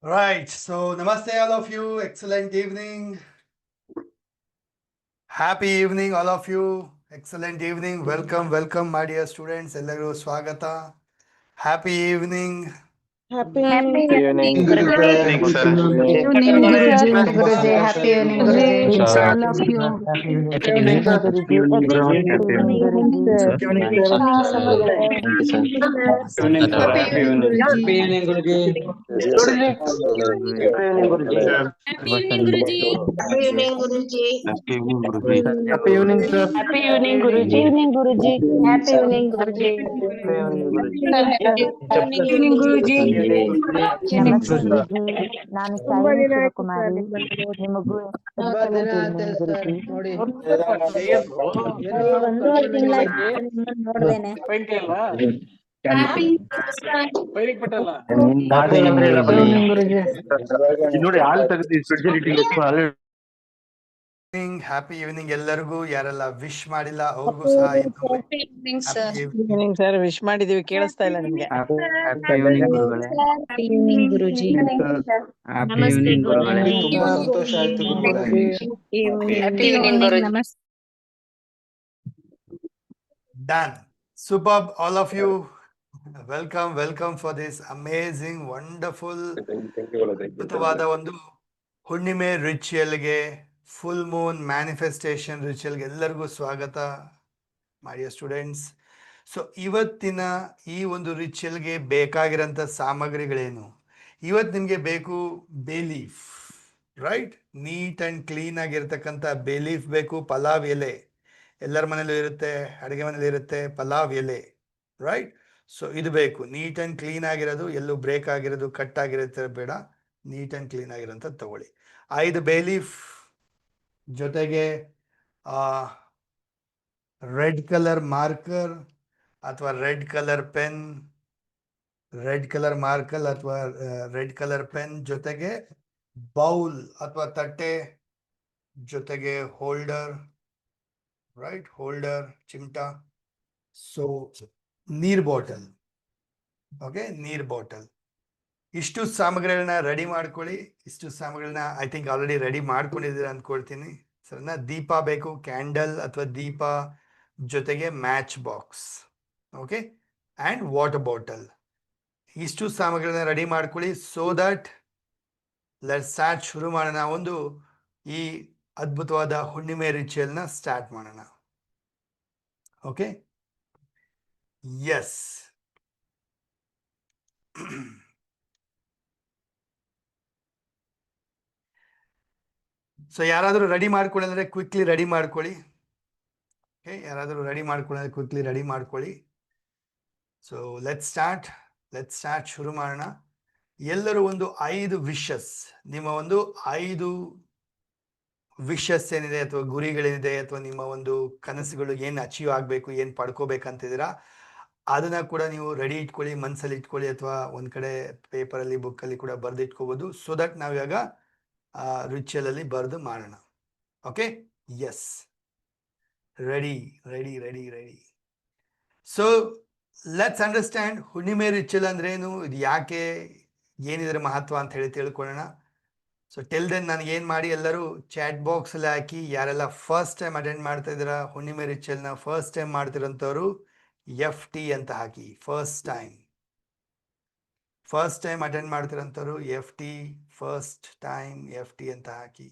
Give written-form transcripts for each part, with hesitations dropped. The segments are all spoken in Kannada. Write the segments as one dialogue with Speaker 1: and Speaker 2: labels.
Speaker 1: Right. So, namaste, all of you. Excellent evening. Happy evening, all of you. Excellent evening. Welcome, my dear students. Ellaru swagata. Happy evening.
Speaker 2: Happy
Speaker 3: evening.
Speaker 4: Evening, sir.
Speaker 5: Evening, Guruji.
Speaker 2: Guruji.
Speaker 5: Happy evening,
Speaker 2: Guruji.
Speaker 5: Guruji.
Speaker 4: Sir.
Speaker 5: All of you.
Speaker 3: Happy evening.
Speaker 2: Happy evening, Guruji.
Speaker 4: Happy evening.
Speaker 2: Sir.
Speaker 4: Thank you, sir.
Speaker 5: Happy
Speaker 4: Happy
Speaker 5: evening,
Speaker 4: evening.
Speaker 5: Guruji.
Speaker 6: Happy evening, Guruji.
Speaker 2: Happy evening, Guruji.
Speaker 4: Happy evening, Guruji.
Speaker 3: Happy evening, sir.
Speaker 2: Happy evening, Guruji. Happy evening, Guruji.
Speaker 6: Happy evening,
Speaker 5: Evening,
Speaker 6: Guruji.
Speaker 5: Guruji.
Speaker 7: ನಮಸ್ತೆ ಗುರುಜಿ, ನಾನು
Speaker 2: ತುಂಬಾ
Speaker 7: ಶಾಲಿನಿ
Speaker 2: ದಿನ ಆಯ್ತು
Speaker 7: ಶಿವಕುಮಾರಿ.
Speaker 2: ಸರ್ ನಿಮ್ಮನ್ನು ನೋಡಿ.
Speaker 7: ನಿಮಗೂ
Speaker 5: ತುಂಬಾ ದಿನ ಆಯ್ತು ಸರ್ ನೋಡಿ.
Speaker 2: ಒಂದೂವರೆ ತಿಂಗಳಾಯ್ತು ನಿಮ್ಮನ್ನು ನೋಡ್ದೇನೆ.
Speaker 7: evening, ಗುರುಜಿ.
Speaker 3: ನೋಡಿ ಹಾಲು ತೆಗೆದು ಫ್ರಿಡ್ಜ್
Speaker 1: Happy evening, ಎಲ್ಲರಿಗೂ. ಯಾರೆಲ್ಲ ವಿಶ್ ಮಾಡಿಲ್ಲ ಅವ್ರಿಗೂ ಸಹ ಇನ್ನೊಮ್ಮೆ
Speaker 6: Happy evening, sir.
Speaker 1: happy evening.
Speaker 8: Evening sir wish ಮಾಡಿದೀವಿ, ಕೇಳಿಸ್ತಾ ಇಲ್ಲ ನಿಮ್ಗೆ.
Speaker 7: Happy evening, ಗುರುಜಿ.
Speaker 6: ನಮಸ್ತೆ ಗುರುಗಳೇ.
Speaker 5: ತುಂಬಾ ಸಂತೋಷ ಆಯ್ತು ಗುರುಗಳೇ.
Speaker 2: Happy evening, Guruji.
Speaker 6: ನಮಸ್ತೆ.
Speaker 1: Done. Superb, all of you. Welcome for this amazing, wonderful, ಅದ್ಭುತವಾದ ಒಂದು ಹುಣ್ಣಿಮೆ ರಿಚುಯಲ್ಗೆ, ಫುಲ್ ಮೂನ್ ಮ್ಯಾನಿಫೆಸ್ಟೇಷನ್ ರಿಚುಯಲ್ಗೆ ಎಲ್ಲರಿಗೂ ಸ್ವಾಗತ, ಮೈ ಡಿಯರ್ ಸ್ಟೂಡೆಂಟ್ಸ್. ಸೊ ಇವತ್ತಿನ ಈ ಒಂದು ರಿಚುಯಲ್ಗೆ ಬೇಕಾಗಿರೋಂಥ ಸಾಮಗ್ರಿಗಳೇನು? ಇವತ್ತು ನಿಮಗೆ ಬೇಕು ಬೇಲೀಫ್, ರೈಟ್? ನೀಟ್ ಆ್ಯಂಡ್ ಕ್ಲೀನ್ ಆಗಿರ್ತಕ್ಕಂಥ ಬೇಲೀಫ್ ಬೇಕು. ಪಲಾವ್ ಎಲೆ ಎಲ್ಲರ ಮನೇಲೂ ಇರುತ್ತೆ, ಅಡುಗೆ ಮನೇಲಿ ಇರುತ್ತೆ ಪಲಾವ್ ಎಲೆ, ರೈಟ್? ಸೊ ಇದು ಬೇಕು, ನೀಟ್ ಆ್ಯಂಡ್ ಕ್ಲೀನ್ ಆಗಿರೋದು, ಎಲ್ಲೂ ಬ್ರೇಕ್ ಆಗಿರೋದು, ಕಟ್ ಆಗಿರುತ್ತೆ ಬೇಡ, ನೀಟ್ ಆ್ಯಂಡ್ ಕ್ಲೀನ್ ಆಗಿರೋಂಥ ತಗೊಳ್ಳಿ. 5 ಬೇಲೀಫ್ ಜೊತೆಗೆ ರೆಡ್ ಕಲರ್ ಮಾರ್ಕರ್ ಅಥವಾ red colour pen, red colour marker ಅಥವಾ ರೆಡ್ ಕಲರ್ ಪೆನ್ ಜೊತೆಗೆ ಬೌಲ್ ಅಥವಾ ತಟ್ಟೆ ಜೊತೆಗೆ ಹೋಲ್ಡರ್, ರೈಟ್? ಹೋಲ್ಡರ್, ಚಿಮಟ. ಸೊ ನೀರ್ ಬಾಟಲ್, ಓಕೆ, ನೀರ್ ಬಾಟಲ್. ಇಷ್ಟು ಸಾಮಗ್ರಿಗಳನ್ನ ರೆಡಿ ಮಾಡ್ಕೊಳ್ಳಿ. ಇಷ್ಟು ಸಾಮಗ್ರಿಗಳನ್ನ ಐ ಥಿಂಕ್ ಆಲ್ರೆಡಿ ರೆಡಿ ಮಾಡ್ಕೊಂಡಿದ್ದೀರ ಅಂದ್ಕೊಳ್ತೀನಿ. ಸರಿನಾ? ದೀಪ ಬೇಕು, ಕ್ಯಾಂಡಲ್ ಅಥವಾ ದೀಪ ಜೊತೆಗೆ match box, okay, and water bottle. ಇಷ್ಟು ಸಾಮಗ್ರಿಗಳನ್ನ ರೆಡಿ ಮಾಡ್ಕೊಳ್ಳಿ. So that let's start. ಶುರು ಮಾಡೋಣ. ಒಂದು ಈ ಅದ್ಭುತವಾದ ಹುಣ್ಣಿಮೆ ರಿಚುಯಲ್ನ ಸ್ಟಾರ್ಟ್ ಮಾಡೋಣ. Okay, yes. ಸೊ ಯಾರಾದರೂ ರೆಡಿ ಮಾಡ್ಕೊಳ್ಳಿದ್ರೆ ಕ್ವಿಕ್ಲಿ ರೆಡಿ ಮಾಡ್ಕೊಳ್ಳಿ. ಓಕೆ, ಯಾರಾದರೂ ರೆಡಿ ಮಾಡ್ಕೊಳ್ಳಿದ್ರೆ ಕ್ವಿಕ್ಲಿ ರೆಡಿ ಮಾಡ್ಕೊಳ್ಳಿ. So let's start. ಶುರು ಮಾಡೋಣ. ಎಲ್ಲರೂ ಒಂದು 5 ವಿಶಸ್, ನಿಮ್ಮ ಒಂದು 5 ವಿಶಸ್ ಏನಿದೆ ಅಥವಾ ಗುರಿಗಳೇನಿದೆ ಅಥವಾ ನಿಮ್ಮ ಒಂದು ಕನಸುಗಳು ಏನು ಅಚೀವ್ ಆಗಬೇಕು, ಏನು ಪಡ್ಕೋಬೇಕಂತಿದ್ದೀರಾ, ಅದನ್ನ ಕೂಡ ನೀವು ರೆಡಿ ಇಟ್ಕೊಳ್ಳಿ, ಮನಸ್ಸಲ್ಲಿ ಇಟ್ಕೊಳ್ಳಿ, ಅಥವಾ ಒಂದು ಕಡೆ ಪೇಪರಲ್ಲಿ ಬುಕ್ಕಲ್ಲಿ ಕೂಡ ಬರೆದಿಟ್ಕೋಬೋದು. ಸೊ ದಟ್ ನಾವಿವಾಗ ರಿಚುಯಲ್ ಅಲ್ಲಿ ಬರೆದು ಮಾಡೋಣ. Okay, yes, ready. So let's understand ಹುಣ್ಣಿಮೆ ರಿಚುಯಲ್ ಅಂದ್ರೆ ಏನು, ಇದು ಯಾಕೆ, ಏನಿದ್ರೆ ಮಹತ್ವ ಅಂತ ಹೇಳಿ ತಿಳ್ಕೊಳ್ಳೋಣ. ಸೊ ಟಿಲ್ ದೆನ್ ನನಗೆ ಏನು ಮಾಡಿ, ಎಲ್ಲರೂ ಚಾಟ್ ಬಾಕ್ಸಲ್ಲಿ ಹಾಕಿ, ಯಾರೆಲ್ಲ ಫಸ್ಟ್ ಟೈಮ್ ಅಟೆಂಡ್ ಮಾಡ್ತಾ ಇದ್ದೀರಾ ಹುಣ್ಣಿಮೆ ರಿಚುಯಲ್ನ, ಫಸ್ಟ್ ಟೈಮ್ ಮಾಡ್ತಿರೋಂಥವ್ರು FT ಅಂತ ಹಾಕಿ. ಫಸ್ಟ್ ಟೈಮ್ ಅಟೆಂಡ್ ಮಾಡ್ತಿರೋಂಥವ್ರು FT, ಫಸ್ಟ್ ಟೈಮ್ FT ಅಂತ ಹಾಕಿ.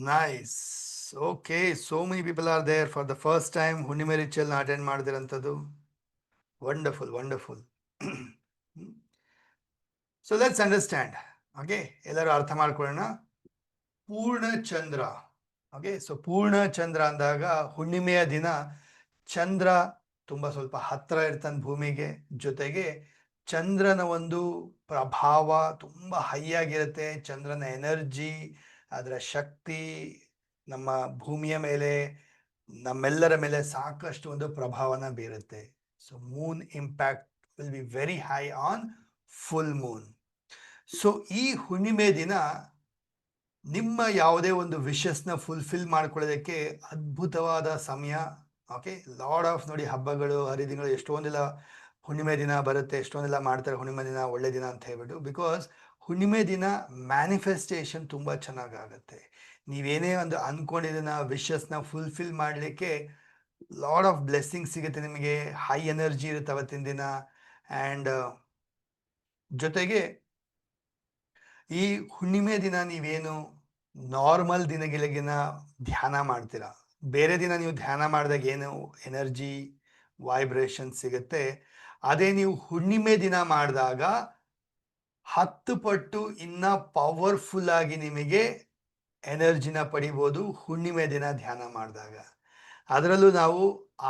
Speaker 1: Nice. Okay, so many people are there for the first time ಹುಣ್ಣಿಮೆ ರಿಚುಯಲ್ನ ಅಟೆಂಡ್ ಮಾಡ್ತಿರೋಂಥದ್ದು. Wonderful. So let's understand. Okay, ಎಲ್ಲರೂ ಅರ್ಥ ಮಾಡ್ಕೊಳ್ಳೋಣ. ಪೂರ್ಣ ಚಂದ್ರ. ಓಕೆ, ಸೊ ಪೂರ್ಣ ಚಂದ್ರ ಅಂದಾಗ ಹುಣ್ಣಿಮೆಯ ದಿನ ಚಂದ್ರ ತುಂಬ ಸ್ವಲ್ಪ ಹತ್ತಿರ ಇರ್ತಾನೆ ಭೂಮಿಗೆ, ಜೊತೆಗೆ ಚಂದ್ರನ ಒಂದು ಪ್ರಭಾವ ತುಂಬ ಹೈ ಆಗಿರುತ್ತೆ. ಚಂದ್ರನ ಎನರ್ಜಿ, ಅದರ ಶಕ್ತಿ ನಮ್ಮ ಭೂಮಿಯ ಮೇಲೆ, ನಮ್ಮೆಲ್ಲರ ಮೇಲೆ ಸಾಕಷ್ಟು ಒಂದು ಪ್ರಭಾವನ ಬೀರುತ್ತೆ. So Moon impact will be very high on full Moon. So ಈ ಹುಣ್ಣಿಮೆ ದಿನ ನಿಮ್ಮ ಯಾವುದೇ ಒಂದು ವಿಶಸ್ನ ಫುಲ್ಫಿಲ್ ಮಾಡ್ಕೊಳ್ಳೋದಕ್ಕೆ ಅದ್ಭುತವಾದ ಸಮಯ. ಓಕೆ, ಲಾಡ್ ಆಫ್ ನೋಡಿ ಹಬ್ಬಗಳು ಹರಿದಿನಗಳು ಎಷ್ಟೊಂದೆಲ್ಲ ಹುಣ್ಣಿಮೆ ದಿನ ಬರುತ್ತೆ, ಎಷ್ಟೊಂದೆಲ್ಲ ಮಾಡ್ತಾರೆ ಹುಣ್ಣಿಮೆ ದಿನ ಒಳ್ಳೆ ದಿನ ಅಂತ ಹೇಳ್ಬಿಟ್ಟು. ಬಿಕಾಸ್ ಹುಣ್ಣಿಮೆ ದಿನ ಮ್ಯಾನಿಫೆಸ್ಟೇಷನ್ ತುಂಬ ಚೆನ್ನಾಗಾಗುತ್ತೆ. ನೀವೇನೇ ಒಂದು ಅಂದ್ಕೊಂಡಿದ್ದನ್ನ ವಿಶಸ್ನ ಫುಲ್ಫಿಲ್ ಮಾಡಲಿಕ್ಕೆ ಲಾಡ್ ಆಫ್ ಬ್ಲೆಸ್ಸಿಂಗ್ ಸಿಗುತ್ತೆ ನಿಮಗೆ. ಹೈ ಎನರ್ಜಿ ಇರುತ್ತೆ ಅವತ್ತಿನ ದಿನ. ಆ್ಯಂಡ್ ಜೊತೆಗೆ ಈ ಹುಣ್ಣಿಮೆ ದಿನ ನೀವೇನು ನಾರ್ಮಲ್ ದಿನಗಳಿಗಿನ ಧ್ಯಾನ ಮಾಡ್ತೀರಾ, ಬೇರೆ ದಿನ ನೀವು ಧ್ಯಾನ ಮಾಡಿದಾಗ ಏನು ಎನರ್ಜಿ ವೈಬ್ರೇಷನ್ ಸಿಗುತ್ತೆ, ಅದೇ ನೀವು ಹುಣ್ಣಿಮೆ ದಿನ ಮಾಡಿದಾಗ 10 ಪಟ್ಟು ಇನ್ನ ಪವರ್ಫುಲ್ ಆಗಿ ನಿಮಗೆ ಎನರ್ಜಿನ ಪಡಿಬೋದು ಹುಣ್ಣಿಮೆ ದಿನ ಧ್ಯಾನ ಮಾಡಿದಾಗ. ಅದರಲ್ಲೂ ನಾವು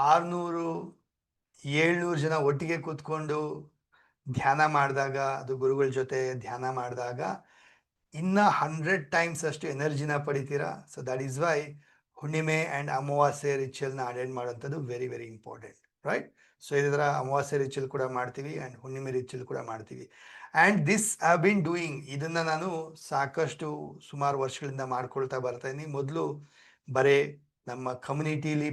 Speaker 1: 600-700 ಜನ ಒಟ್ಟಿಗೆ ಕೂತ್ಕೊಂಡು ಧ್ಯಾನ ಮಾಡಿದಾಗ, ಅದು ಗುರುಗಳ ಜೊತೆ ಧ್ಯಾನ ಮಾಡಿದಾಗ ಇನ್ನ 100 ಟೈಮ್ಸ್ ಅಷ್ಟು ಎನರ್ಜಿನ ಪಡಿತೀರಾ. ಸೊ ದಟ್ ಈಸ್ ವೈ ಹುಣ್ಣಿಮೆ ಆ್ಯಂಡ್ ಅಮಾವಾಸ್ಯೆ ರಿಚುವಲ್ನ ಅಟೆಂಡ್ ಮಾಡೋಂಥದ್ದು very very important, right? So ಇದರ ಅಮಾವಾಸ್ಯೆ ರಿಚುವಲ್ ಕೂಡ ಮಾಡ್ತೀವಿ ಆ್ಯಂಡ್ ಹುಣ್ಣಿಮೆ ರಿಚುವಲ್ ಕೂಡ ಮಾಡ್ತೀವಿ. And this have been doing, ಇದನ್ನು ನಾನು ಸಾಕಷ್ಟು ಸುಮಾರು ವರ್ಷಗಳಿಂದ ಮಾಡ್ಕೊಳ್ತಾ ಬರ್ತಾ ಇದ್ದೀನಿ. ಮೊದಲು ಬರೀ ನಮ್ಮ ಕಮ್ಯುನಿಟೀಲಿ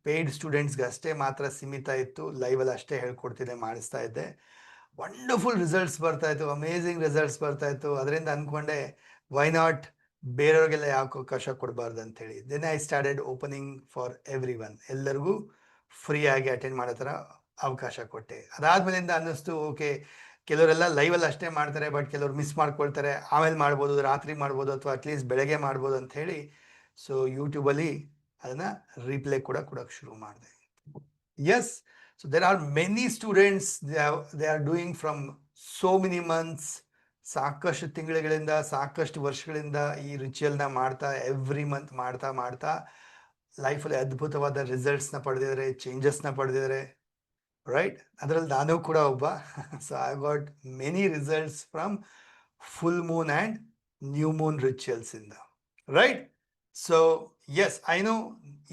Speaker 1: ಪೇಯ್ಡ್ ಸ್ಟೂಡೆಂಟ್ಸ್ಗೆ ಅಷ್ಟೇ ಮಾತ್ರ ಸೀಮಿತ ಇತ್ತು, ಲೈವಲ್ಲಿ ಅಷ್ಟೇ ಹೇಳ್ಕೊಡ್ತಿದ್ದೆ, ಮಾಡಿಸ್ತಾ ಇದ್ದೆ. ವಂಡರ್ಫುಲ್ ರಿಸಲ್ಟ್ಸ್ ಬರ್ತಾ ಇತ್ತು, ಅಮೇಝಿಂಗ್ ರಿಸಲ್ಟ್ಸ್ ಬರ್ತಾ ಇತ್ತು. ಅದರಿಂದ ಅಂದ್ಕೊಂಡೆ ವೈ ನಾಟ್ ಬೇರೆಯವ್ರಿಗೆಲ್ಲ ಯಾಕೆ ಅವಕಾಶ ಕೊಡಬಾರ್ದು ಅಂತೇಳಿ. Then I started opening for everyone, ಎಲ್ಲರಿಗೂ ಫ್ರೀಯಾಗಿ ಅಟೆಂಡ್ ಮಾಡೋ ಥರ ಅವಕಾಶ ಕೊಟ್ಟೆ. ಅದಾದ್ಮೇಲಿಂದ ಅನ್ನಿಸ್ತು, ಓಕೆ ಕೆಲವರೆಲ್ಲ ಲೈವಲ್ಲಿ ಅಷ್ಟೇ ಮಾಡ್ತಾರೆ, ಬಟ್ ಕೆಲವರು ಮಿಸ್ ಮಾಡ್ಕೊಳ್ತಾರೆ, ಆಮೇಲೆ ಮಾಡ್ಬೋದು, ರಾತ್ರಿ ಮಾಡ್ಬೋದು, ಅಥವಾ ಅಟ್ಲೀಸ್ಟ್ ಬೆಳಗ್ಗೆ ಮಾಡ್ಬೋದು ಅಂತ ಹೇಳಿ ಸೊ ಯೂಟ್ಯೂಬಲ್ಲಿ ಅದನ್ನು ರೀಪ್ಲೇ ಕೂಡ ಕೊಡೋಕ್ಕೆ ಶುರು ಮಾಡಿದೆ. Yes, so there are many students, they are doing from so many months, ಸಾಕಷ್ಟು ತಿಂಗಳುಗಳಿಂದ ಸಾಕಷ್ಟು ವರ್ಷಗಳಿಂದ ಈ ರಿಚುವಲ್ನ ಮಾಡ್ತಾ ಎವ್ರಿ ಮಂತ್ ಮಾಡ್ತಾ ಲೈಫಲ್ಲಿ ಅದ್ಭುತವಾದ ರಿಸಲ್ಟ್ಸ್ನ ಪಡೆದಿದ್ದಾರೆ, ಚೇಂಜಸ್ನ ಪಡೆದಿದ್ದಾರೆ, ರೈಟ್? ಅದರಲ್ಲಿ ನಾನು ಕೂಡ ಒಬ್ಬ. So I got many results from full moon and new moon rituals ಇಂದ, right? So yes, I know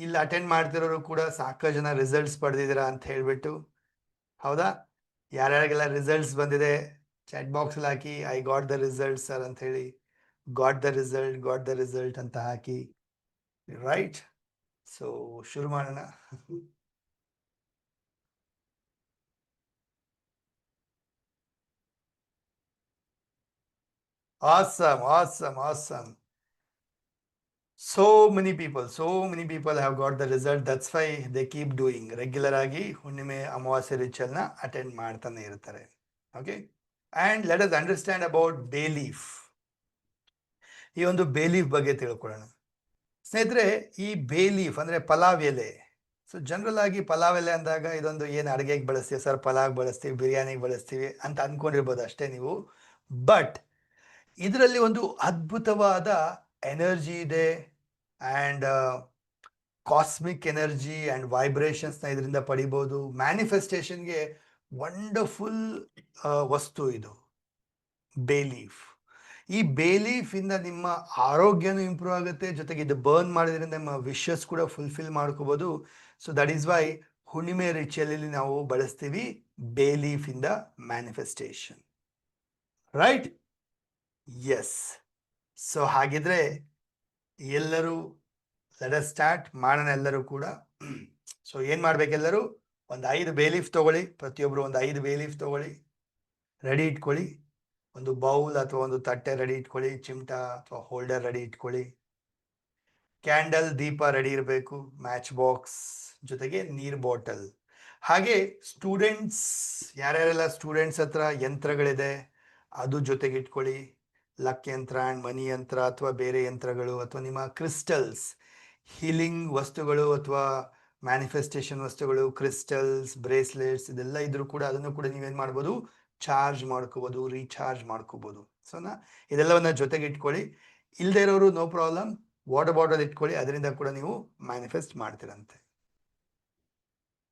Speaker 1: ಇಲ್ಲಿ ಅಟೆಂಡ್ ಮಾಡ್ತಿರೋರು ಕೂಡ ಸಾಕಷ್ಟು ಜನ ರಿಸಲ್ಟ್ಸ್ ಪಡೆದಿದ್ದೀರಾ ಅಂತ ಹೇಳ್ಬಿಟ್ಟು, ಹೌದಾ? ಯಾರ್ಯಾರಿಗೆಲ್ಲ ರಿಸಲ್ಟ್ಸ್ ಬಂದಿದೆ ಚಾಟ್ ಬಾಕ್ಸಲ್ಲಿ ಹಾಕಿ, I got the result sir ಅಂತ ಹೇಳಿ, ಗಾಟ್ ದ ರಿಸಲ್ಟ್ ಅಂತ ಹಾಕಿ, ರೈಟ್? ಸೊ ಶುರು ಮಾಡೋಣ. Awesome. So many people have got the result. That's why they keep doing regular ಆಗಿ ಹುಣ್ಣಿಮೆ ಅಮಾವಾಸ್ಯೆ ರಿಚುವಲ್ನ ಅಟೆಂಡ್ ಮಾಡ್ತಾನೆ ಇರ್ತಾರೆ. Okay, and let us understand about bay leaf. ಈ ಒಂದು ಬೇ ಲೀಫ್ ಬಗ್ಗೆ ತಿಳ್ಕೊಳ್ಳೋಣ ಸ್ನೇಹಿತರೆ. ಈ ಬೇ ಲೀಫ್ ಅಂದರೆ ಪಲಾವ್ ಎಲೆ. ಸೊ ಜನರಲ್ ಆಗಿ ಪಲಾವ್ ಎಲೆ ಅಂದಾಗ ಇದೊಂದು ಏನು ಅಡುಗೆಗೆ ಬಳಸ್ತೀವಿ ಸರ್, ಪಲಾವ್ ಬಳಸ್ತೀವಿ, ಬಿರಿಯಾನಿಗೆ ಬಳಸ್ತೀವಿ ಅಂತ ಅಂದ್ಕೊಂಡಿರ್ಬೋದು ಅಷ್ಟೇ ನೀವು. ಬಟ್ ಇದರಲ್ಲಿ ಒಂದು ಅದ್ಭುತವಾದ ಎನರ್ಜಿ ಇದೆ, ಆ್ಯಂಡ್ ಕಾಸ್ಮಿಕ್ ಎನರ್ಜಿ ಆ್ಯಂಡ್ ವೈಬ್ರೇಷನ್ಸ್ನ ಇದರಿಂದ ಪಡಿಬೋದು. ಮ್ಯಾನಿಫೆಸ್ಟೇಷನ್ಗೆ ವಂಡರ್ಫುಲ್ ವಸ್ತು ಇದು ಬೇ ಲೀಫ್. ಈ ಬೇ ಲೀಫಿಂದ ನಿಮ್ಮ ಆರೋಗ್ಯನೂ ಇಂಪ್ರೂವ್ ಆಗುತ್ತೆ, ಜೊತೆಗೆ ಇದು ಬರ್ನ್ ಮಾಡೋದ್ರಿಂದ ನಿಮ್ಮ ವಿಶಸ್ ಕೂಡ ಫುಲ್ಫಿಲ್ ಮಾಡ್ಕೋಬೋದು. ಸೊ ದಟ್ ಈಸ್ ವೈ ಹುಣ್ಣಿಮೆ ರಿಚುವಲಲ್ಲಿ ನಾವು ಬಳಸ್ತೀವಿ ಬೇ ಲೀಫಿಂದ ಮ್ಯಾನಿಫೆಸ್ಟೇಷನ್, ರೈಟ್? ಎಸ್. ಸೊ ಹಾಗಿದ್ರೆ ಎಲ್ಲರೂ ಲೆಟ್ ಅಸ್ ಸ್ಟಾರ್ಟ್ ಮಾಡೋಣ ಎಲ್ಲರೂ ಕೂಡ. ಸೊ ಏನು ಮಾಡ್ಬೇಕೆಲ್ಲರೂ, ಒಂದು 5 ಬೇ ಲೀಫ್ ತೊಗೊಳ್ಳಿ, ಪ್ರತಿಯೊಬ್ಬರು ಒಂದು 5 ಬೇ ಲೀಫ್ ತೊಗೊಳ್ಳಿ, ರೆಡಿ ಇಟ್ಕೊಳ್ಳಿ. ಒಂದು ಬೌಲ್ ಅಥವಾ ಒಂದು ತಟ್ಟೆ ರೆಡಿ ಇಟ್ಕೊಳ್ಳಿ, ಚಿಮಟ ಅಥವಾ ಹೋಲ್ಡರ್ ರೆಡಿ ಇಟ್ಕೊಳ್ಳಿ, ಕ್ಯಾಂಡಲ್ ದೀಪ ರೆಡಿ ಇರಬೇಕು, ಮ್ಯಾಚ್ ಬಾಕ್ಸ್ ಜೊತೆಗೆ ನೀರು ಬಾಟಲ್. ಹಾಗೆ ಸ್ಟೂಡೆಂಟ್ಸ್, ಯಾರ್ಯಾರೆಲ್ಲ ಸ್ಟೂಡೆಂಟ್ಸ್ ಹತ್ರ ಯಂತ್ರಗಳಿದೆ ಅದು ಜೊತೆಗೆ ಇಟ್ಕೊಳ್ಳಿ. ಲಕ್ ಯಂತ್ರ ಆ್ಯಂಡ್ ಮನಿ ಯಂತ್ರ ಅಥವಾ ಬೇರೆ ಯಂತ್ರಗಳು ಅಥವಾ ನಿಮ್ಮ ಕ್ರಿಸ್ಟಲ್ಸ್, ಹೀಲಿಂಗ್ ವಸ್ತುಗಳು ಅಥವಾ ಮ್ಯಾನಿಫೆಸ್ಟೇಷನ್ ವಸ್ತುಗಳು, ಕ್ರಿಸ್ಟಲ್ಸ್, ಬ್ರೇಸ್ಲೆಟ್ಸ್ ಇದೆಲ್ಲ ಇದ್ರೂ ಕೂಡ ಅದನ್ನು ಕೂಡ ನೀವೇನು ಮಾಡ್ಬೋದು, ಚಾರ್ಜ್ ಮಾಡ್ಕೋಬೋದು, ರೀಚಾರ್ಜ್ ಮಾಡ್ಕೋಬೋದು. ಸೊ ಇದೆಲ್ಲವನ್ನ ಜೊತೆಗೆ ಇಟ್ಕೊಳ್ಳಿ. ಇಲ್ಲದೆ ಇರೋರು ನೋ ಪ್ರಾಬ್ಲಮ್, ವಾಟರ್ ಬಾಟಲ್ ಇಟ್ಕೊಳ್ಳಿ, ಅದರಿಂದ ಕೂಡ ನೀವು ಮ್ಯಾನಿಫೆಸ್ಟ್ ಮಾಡ್ತೀರಂತೆ.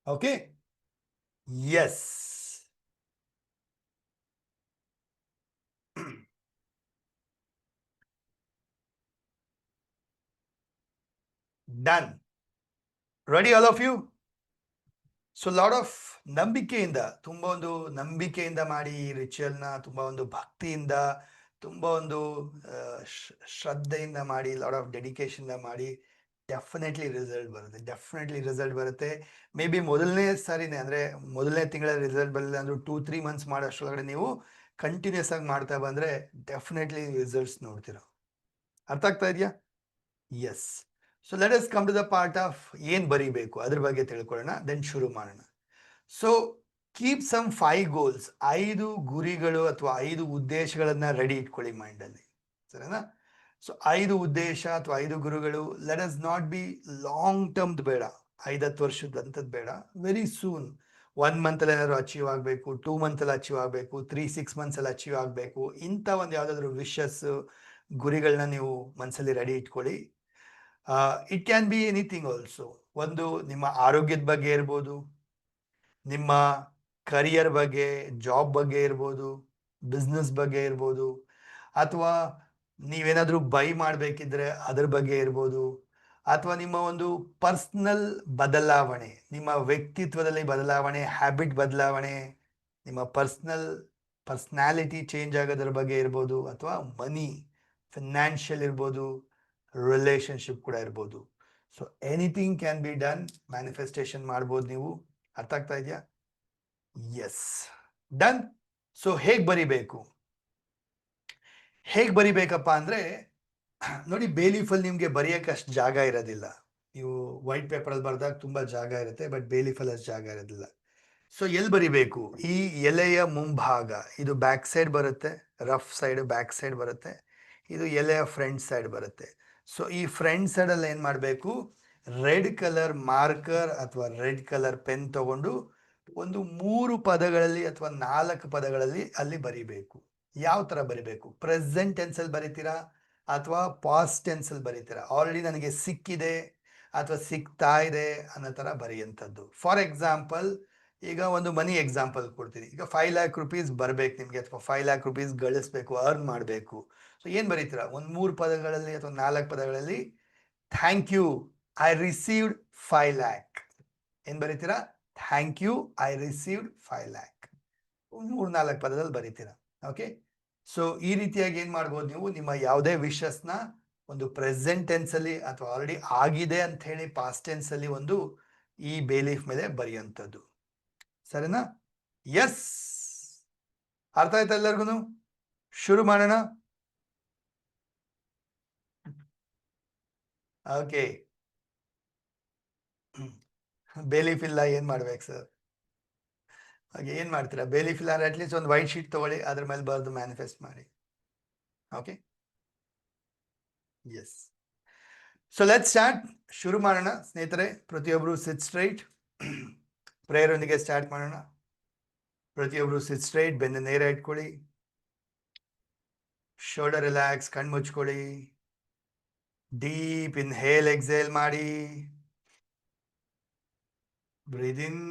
Speaker 1: Okay, yes. Done. Ready all of you? So lot of ನಂಬಿಕೆಯಿಂದ, ತುಂಬ ಒಂದು ನಂಬಿಕೆಯಿಂದ ಮಾಡಿ ಈ ರಿಚುವಲ್ನ, ತುಂಬ ಒಂದು ಭಕ್ತಿಯಿಂದ, ತುಂಬ ಒಂದು ಶ್ರದ್ಧೆಯಿಂದ ಮಾಡಿ, ಲಾಟ್ ಆಫ್ ಡೆಡಿಕೇಶನ್ ಮಾಡಿ, ಡೆಫಿನೆಟ್ಲಿ ರಿಸಲ್ಟ್ ಬರುತ್ತೆ. ಮೇ ಬಿ ಮೊದಲನೇ ಸಾರಿನೇ, ಅಂದರೆ ಮೊದಲನೇ ತಿಂಗಳ ರಿಸಲ್ಟ್ ಬರಲಿಲ್ಲ ಅಂದರೂ 2-3 ಮಂತ್ಸ್ ಮಾಡೋಷ್ಟರೊಳಗಡೆ ನೀವು ಕಂಟಿನ್ಯೂಸ್ ಆಗಿ ಮಾಡ್ತಾ ಬಂದರೆ ಡೆಫಿನೆಟ್ಲಿ ರಿಸಲ್ಟ್ಸ್ ನೋಡ್ತೀರ. ಅರ್ಥ ಆಗ್ತಾ ಇದೆಯಾ? Yes. So let us come to the part of ಏನು ಬರೀಬೇಕು ಅದ್ರ ಬಗ್ಗೆ ತಿಳ್ಕೊಳ್ಳೋಣ, ದೆನ್ ಶುರು ಮಾಡೋಣ. ಸೊ ಕೀಪ್ ಸಮ್ 5 ಗೋಲ್ಸ್, 5 ಗುರಿಗಳು ಅಥವಾ 5 ಉದ್ದೇಶಗಳನ್ನ ರೆಡಿ ಇಟ್ಕೊಳ್ಳಿ ಮೈಂಡಲ್ಲಿ, ಸರಿನಾ? ಸೊ 5 ಉದ್ದೇಶ ಅಥವಾ 5 ಗುರುಗಳು. Let us not be long ಟರ್ಮ್ದು ಬೇಡ, 5-10 ವರ್ಷದಂಥದ್ದು ಬೇಡ. ವೆರಿ ಸೂನ್ 1 ಮಂತಲ್ಲಿ ಏನಾದ್ರು ಅಚೀವ್ ಆಗಬೇಕು, 2 ಮಂತಲ್ಲಿ ಅಚೀವ್ ಆಗಬೇಕು, 3-6 ಮಂತ್ಸಲ್ಲಿ ಅಚೀವ್ ಆಗಬೇಕು. ಇಂಥ ಒಂದು ಯಾವುದಾದ್ರೂ ವಿಶಸ್ ಗುರಿಗಳನ್ನ ನೀವು ಮನಸ್ಸಲ್ಲಿ ರೆಡಿ ಇಟ್ಕೊಳ್ಳಿ. It can be anything also. ಒಂದು ನಿಮ್ಮ ಆರೋಗ್ಯದ ಬಗ್ಗೆ ಇರ್ಬೋದು, ನಿಮ್ಮ ಕರಿಯರ್ ಬಗ್ಗೆ, ಜಾಬ್ ಬಗ್ಗೆ ಇರ್ಬೋದು, ಬಿಸ್ನೆಸ್ ಬಗ್ಗೆ ಇರ್ಬೋದು, ಅಥವಾ ನೀವೇನಾದರೂ ಬೈ ಮಾಡಬೇಕಿದ್ರೆ ಅದ್ರ ಬಗ್ಗೆ ಇರ್ಬೋದು, ಅಥವಾ ನಿಮ್ಮ ಒಂದು ಪರ್ಸ್ನಲ್ ಬದಲಾವಣೆ, ನಿಮ್ಮ ವ್ಯಕ್ತಿತ್ವದಲ್ಲಿ ಬದಲಾವಣೆ, ಹ್ಯಾಬಿಟ್ ಬದಲಾವಣೆ, ನಿಮ್ಮ ಪರ್ಸ್ನಾಲಿಟಿ ಚೇಂಜ್ ಆಗೋದ್ರ ಬಗ್ಗೆ ಇರ್ಬೋದು, ಅಥವಾ ಮನಿ, ಫಿನಾನ್ಷಿಯಲ್ ಇರ್ಬೋದು, ರಿಲೇಶನ್ಶಿಪ್ ಕೂಡ ಇರ್ಬೋದು. So anything can be done, manifestation ಮಾಡ್ಬೋದು ನೀವು. ಅರ್ಥ ಆಗ್ತಾ ಇದೆಯಾ? S, done. ಸೊ ಹೇಗೆ ಬರಿಬೇಕಪ್ಪ ಅಂದರೆ, ನೋಡಿ, ಬೇಲೀಫಲ್ಲಿ ನಿಮಗೆ ಬರೆಯೋಕೆ ಅಷ್ಟು ಜಾಗ ಇರೋದಿಲ್ಲ. ನೀವು ವೈಟ್ ಪೇಪರಲ್ಲಿ ಬರೆದಾಗ ತುಂಬ ಜಾಗ ಇರುತ್ತೆ, ಬಟ್ ಬೇಲೀಫಲ್ಲಿ ಅಷ್ಟು ಜಾಗ ಇರೋದಿಲ್ಲ. ಸೊ ಎಲ್ಲಿ ಬರಿಬೇಕು? ಈ ಎಲೆಯ ಮುಂಭಾಗ, ಇದು ಬ್ಯಾಕ್ ಸೈಡ್ ಬರುತ್ತೆ, ರಫ್ ಸೈಡ್ ಬ್ಯಾಕ್ ಸೈಡ್ ಬರುತ್ತೆ, ಇದು ಎಲೆಯ ಫ್ರಂಟ್ ಸೈಡ್ ಬರುತ್ತೆ. ಸೊ ಈ ಫ್ರಂಟ್ ಸೈಡಲ್ಲಿ ಏನು ಮಾಡಬೇಕು? ರೆಡ್ ಕಲರ್ ಮಾರ್ಕರ್ ಅಥವಾ ರೆಡ್ ಕಲರ್ ಪೆನ್ ತಗೊಂಡು ಒಂದು 3 ಪದಗಳಲ್ಲಿ ಅಥವಾ 4 ಪದಗಳಲ್ಲಿ ಅಲ್ಲಿ ಬರಿಬೇಕು. ಯಾವ ಥರ ಬರಿಬೇಕು? ಪ್ರೆಸೆಂಟ್ ಟೆನ್ಸಲ್ಲಿ ಬರಿತೀರಾ ಅಥವಾ ಪಾಸ್ಟ್ ಟೆನ್ಸಲ್ಲಿ ಬರಿತೀರಾ? ಆಲ್ರೆಡಿ ನನಗೆ ಸಿಕ್ಕಿದೆ ಅಥವಾ ಸಿಗ್ತಾ ಇದೆ ಅನ್ನೋ ಥರ ಬರೆಯುವಂಥದ್ದು. ಫಾರ್ ಎಕ್ಸಾಂಪಲ್, ಈಗ ಒಂದು ಮನಿ ಎಕ್ಸಾಂಪಲ್ ಕೊಡ್ತೀನಿ. ಈಗ 5 lakh rupees ಬರಬೇಕು ನಿಮಗೆ, ಅಥವಾ 5 lakh rupees ಗಳಿಸ್ಬೇಕು, ಅರ್ನ್ ಮಾಡಬೇಕು. ಸೊ ಏನು ಬರೀತೀರಾ? ಒಂದು 3 ಪದಗಳಲ್ಲಿ ಅಥವಾ 4 ಪದಗಳಲ್ಲಿ thank you, I received 5 lakh. ಏನು ಬರೀತೀರಾ? Thank you, I received 5 lakh. 3-4 ಪದದಲ್ಲಿ ಬರೀತೀರಾ. ಓಕೆ. ಸೊ ಈ ರೀತಿಯಾಗಿ ಏನು ಮಾಡ್ಬೋದು ನೀವು? ನಿಮ್ಮ ಯಾವುದೇ ವಿಷಸ್ನ ಒಂದು ಪ್ರೆಸೆಂಟ್ ಟೆನ್ಸಲ್ಲಿ ಅಥವಾ ಆಲ್ರೆಡಿ ಆಗಿದೆ ಅಂತ ಹೇಳಿ ಪಾಸ್ಟ್ ಟೆನ್ಸಲ್ಲಿ ಒಂದು ಈ ಬೇಲೀಫ್ ಮೇಲೆ ಬರೆಯುವಂಥದ್ದು, ಸರಿನಾ? ಎಸ್, ಅರ್ಥ ಆಯ್ತಾ ಎಲ್ಲರಿಗೂ? ಶುರು ಮಾಡೋಣ. ಓಕೆ. ಬೇಲೀಫ್ ಇಲ್ಲ, ಏನು ಮಾಡ್ಬೇಕು ಸರ್? ಹಾಗೆ ಏನು ಮಾಡ್ತೀರಾ? ಬೇಲೀಫ್ ಇಲ್ಲ ಅಂದ್ರೆ ಅಟ್ಲೀಸ್ಟ್ ಒಂದು ವೈಟ್ ಶೀಟ್ ತಗೊಳ್ಳಿ, ಅದ್ರ ಮೇಲೆ ಬರೆದು ಮ್ಯಾನಿಫೆಸ್ಟ್ ಮಾಡಿ. Okay, yes. So let's start. ಶುರು ಮಾಡೋಣ ಸ್ನೇಹಿತರೆ. ಪ್ರತಿಯೊಬ್ಬರು ಸಿಟ್ ಸ್ಟ್ರೈಟ್. ಪ್ರೇಯರ್ ಒಂದಿಗೆ ಸ್ಟಾರ್ಟ್ ಮಾಡೋಣ. ಪ್ರತಿಯೊಬ್ಬರು ಸಿಟ್ ಸ್ಟ್ರೈಟ್, ಬೆನ್ನು ನೇರ ಇಟ್ಕೊಳ್ಳಿ, ಶೋಲ್ಡರ್ ರಿಲ್ಯಾಕ್ಸ್, ಕಣ್ಣು ಮುಚ್ಕೊಳ್ಳಿ. ಡೀಪ್ ಇನ್ಹೇಲ್, ಎಕ್ಸೇಲ್ ಮಾಡಿ. ಬ್ರೀದ್ ಇನ್,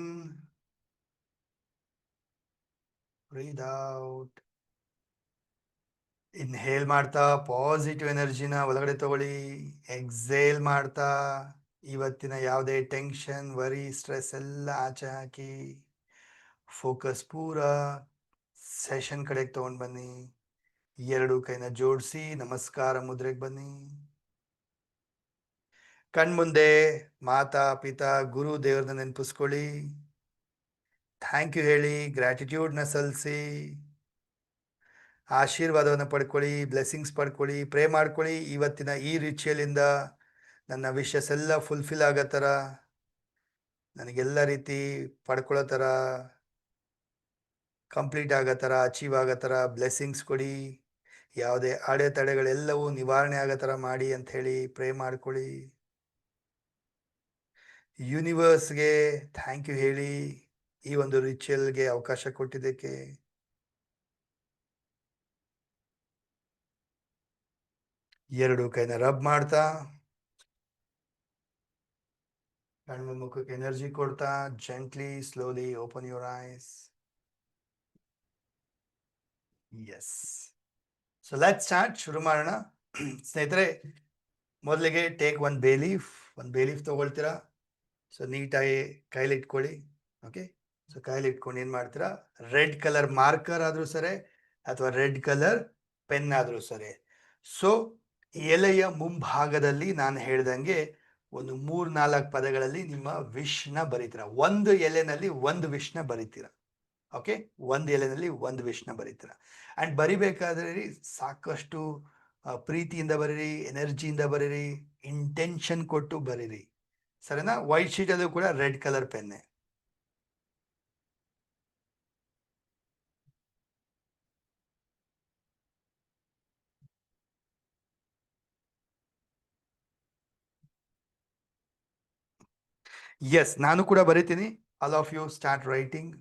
Speaker 1: ಬ್ರೀದ್ ಔಟ್. ಇನ್ಹೇಲ್ ಮಾಡ್ತಾ ಪಾಸಿಟಿವ್ ಎನರ್ಜಿನ ಒಳಗಡೆ ತಗೊಳ್ಳಿ. ಎಕ್ಸೇಲ್ ಮಾಡ್ತಾ ಇವತ್ತಿನ ಯಾವುದೇ ಟೆನ್ಷನ್, ವರಿ, ಸ್ಟ್ರೆಸ್ ಎಲ್ಲ ಆಚೆ ಹಾಕಿ ಫೋಕಸ್ ಪೂರ ಸೆಷನ್ ಕಡೆಗೆ ತಗೊಂಡು ಬನ್ನಿ. 2 ಕೈನ ಜೋಡಿಸಿ ನಮಸ್ಕಾರ ಮುದ್ರೆಗೆ ಬನ್ನಿ. ಕಣ್ಮುಂದೆ ಮಾತಾ ಪಿತಾ ಗುರು ದೇವ್ರನ್ನ ನೆನಪಿಸ್ಕೊಳ್ಳಿ. ಥ್ಯಾಂಕ್ ಯು ಹೇಳಿ, ಗ್ರ್ಯಾಟಿಟ್ಯೂಡ್ನ ಸಲ್ಲಿಸಿ, ಆಶೀರ್ವಾದವನ್ನು ಪಡ್ಕೊಳ್ಳಿ, ಬ್ಲೆಸ್ಸಿಂಗ್ಸ್ ಪಡ್ಕೊಳ್ಳಿ, ಪ್ರೇ ಮಾಡ್ಕೊಳ್ಳಿ. ಇವತ್ತಿನ ಈ ರಿಚುವಲಿಂದ ನನ್ನ ವಿಶಸ್ ಎಲ್ಲ ಫುಲ್ಫಿಲ್ ಆಗೋ ಥರ, ನನಗೆಲ್ಲ ರೀತಿ ಪಡ್ಕೊಳ್ಳೋ ಥರ, ಕಂಪ್ಲೀಟ್ ಆಗೋ ಥರ, ಅಚೀವ್ ಆಗೋ ಥರ ಬ್ಲೆಸ್ಸಿಂಗ್ಸ್ ಕೊಡಿ. ಯಾವುದೇ ಅಡೆತಡೆಗಳೆಲ್ಲವೂ ನಿವಾರಣೆ ಆಗೋ ಥರ ಮಾಡಿ ಅಂತ ಹೇಳಿ ಪ್ರೇ ಮಾಡ್ಕೊಳ್ಳಿ. ಯೂನಿವರ್ಸ್ಗೆ ಥ್ಯಾಂಕ್ ಯು ಹೇಳಿ, ಈ ಒಂದು ರಿಚುವಲ್ಗೆ ಅವಕಾಶ ಕೊಟ್ಟಿದ್ದಕ್ಕೆ. ಎರಡು ಕೈನ ರಬ್ ಮಾಡ್ತಾ, ಕಣ್ಣು ಮುಖಕ್ಕೆ ಎನರ್ಜಿ ಕೊಡ್ತಾ, gently slowly open your eyes. Yes. So let's start. ಶುರು ಮಾಡೋಣ ಸ್ನೇಹಿತರೆ. ಮೊದಲಿಗೆ ಟೇಕ್ ಒಂದು ಬೇಲೀಫ್ ತಗೊಳ್ತೀರಾ. ಸೊ ನೀಟಾಗಿ ಕೈಲಿ ಇಟ್ಕೊಳ್ಳಿ. ಓಕೆ. ಸೊ ಕೈಲಿ ಇಟ್ಕೊಂಡು ಏನು ಮಾಡ್ತೀರಾ? ರೆಡ್ ಕಲರ್ ಮಾರ್ಕರ್ ಆದರೂ ಸರಿ ಅಥವಾ ರೆಡ್ ಕಲರ್ ಪೆನ್ ಆದ್ರೂ ಸರಿ. ಸೊ ಎಲೆಯ ಮುಂಭಾಗದಲ್ಲಿ ನಾನು ಹೇಳ್ದಂಗೆ ಒಂದು 3-4 ಪದಗಳಲ್ಲಿ ನಿಮ್ಮ ವಿಶ್ನ ಬರೀತೀರ. ಒಂದು ಎಲೆನಲ್ಲಿ ಒಂದು ವಿಶ್ನ ಬರೀತೀರ. ಓಕೆ, ಒಂದು ಎಲೆನಲ್ಲಿ ಒಂದು ವಿಶ್ನ ಬರೀತೀರ. ಅಂಡ್ ಬರಿಬೇಕಾದ್ರೆ ಸಾಕಷ್ಟು ಪ್ರೀತಿಯಿಂದ ಬರೀರಿ, ಎನರ್ಜಿಯಿಂದ ಬರೀರಿ, ಇಂಟೆನ್ಷನ್ ಕೊಟ್ಟು ಬರೀರಿ. ಸರಿನಾ? ವೈಟ್ ಶೀಟ್ ಅಲ್ಲೂ ಕೂಡ ರೆಡ್ ಕಲರ್ ಪೆನ್ನೆ. ಎಸ್, ನಾನು ಕೂಡ ಬರೀತೀನಿ. All of you start writing.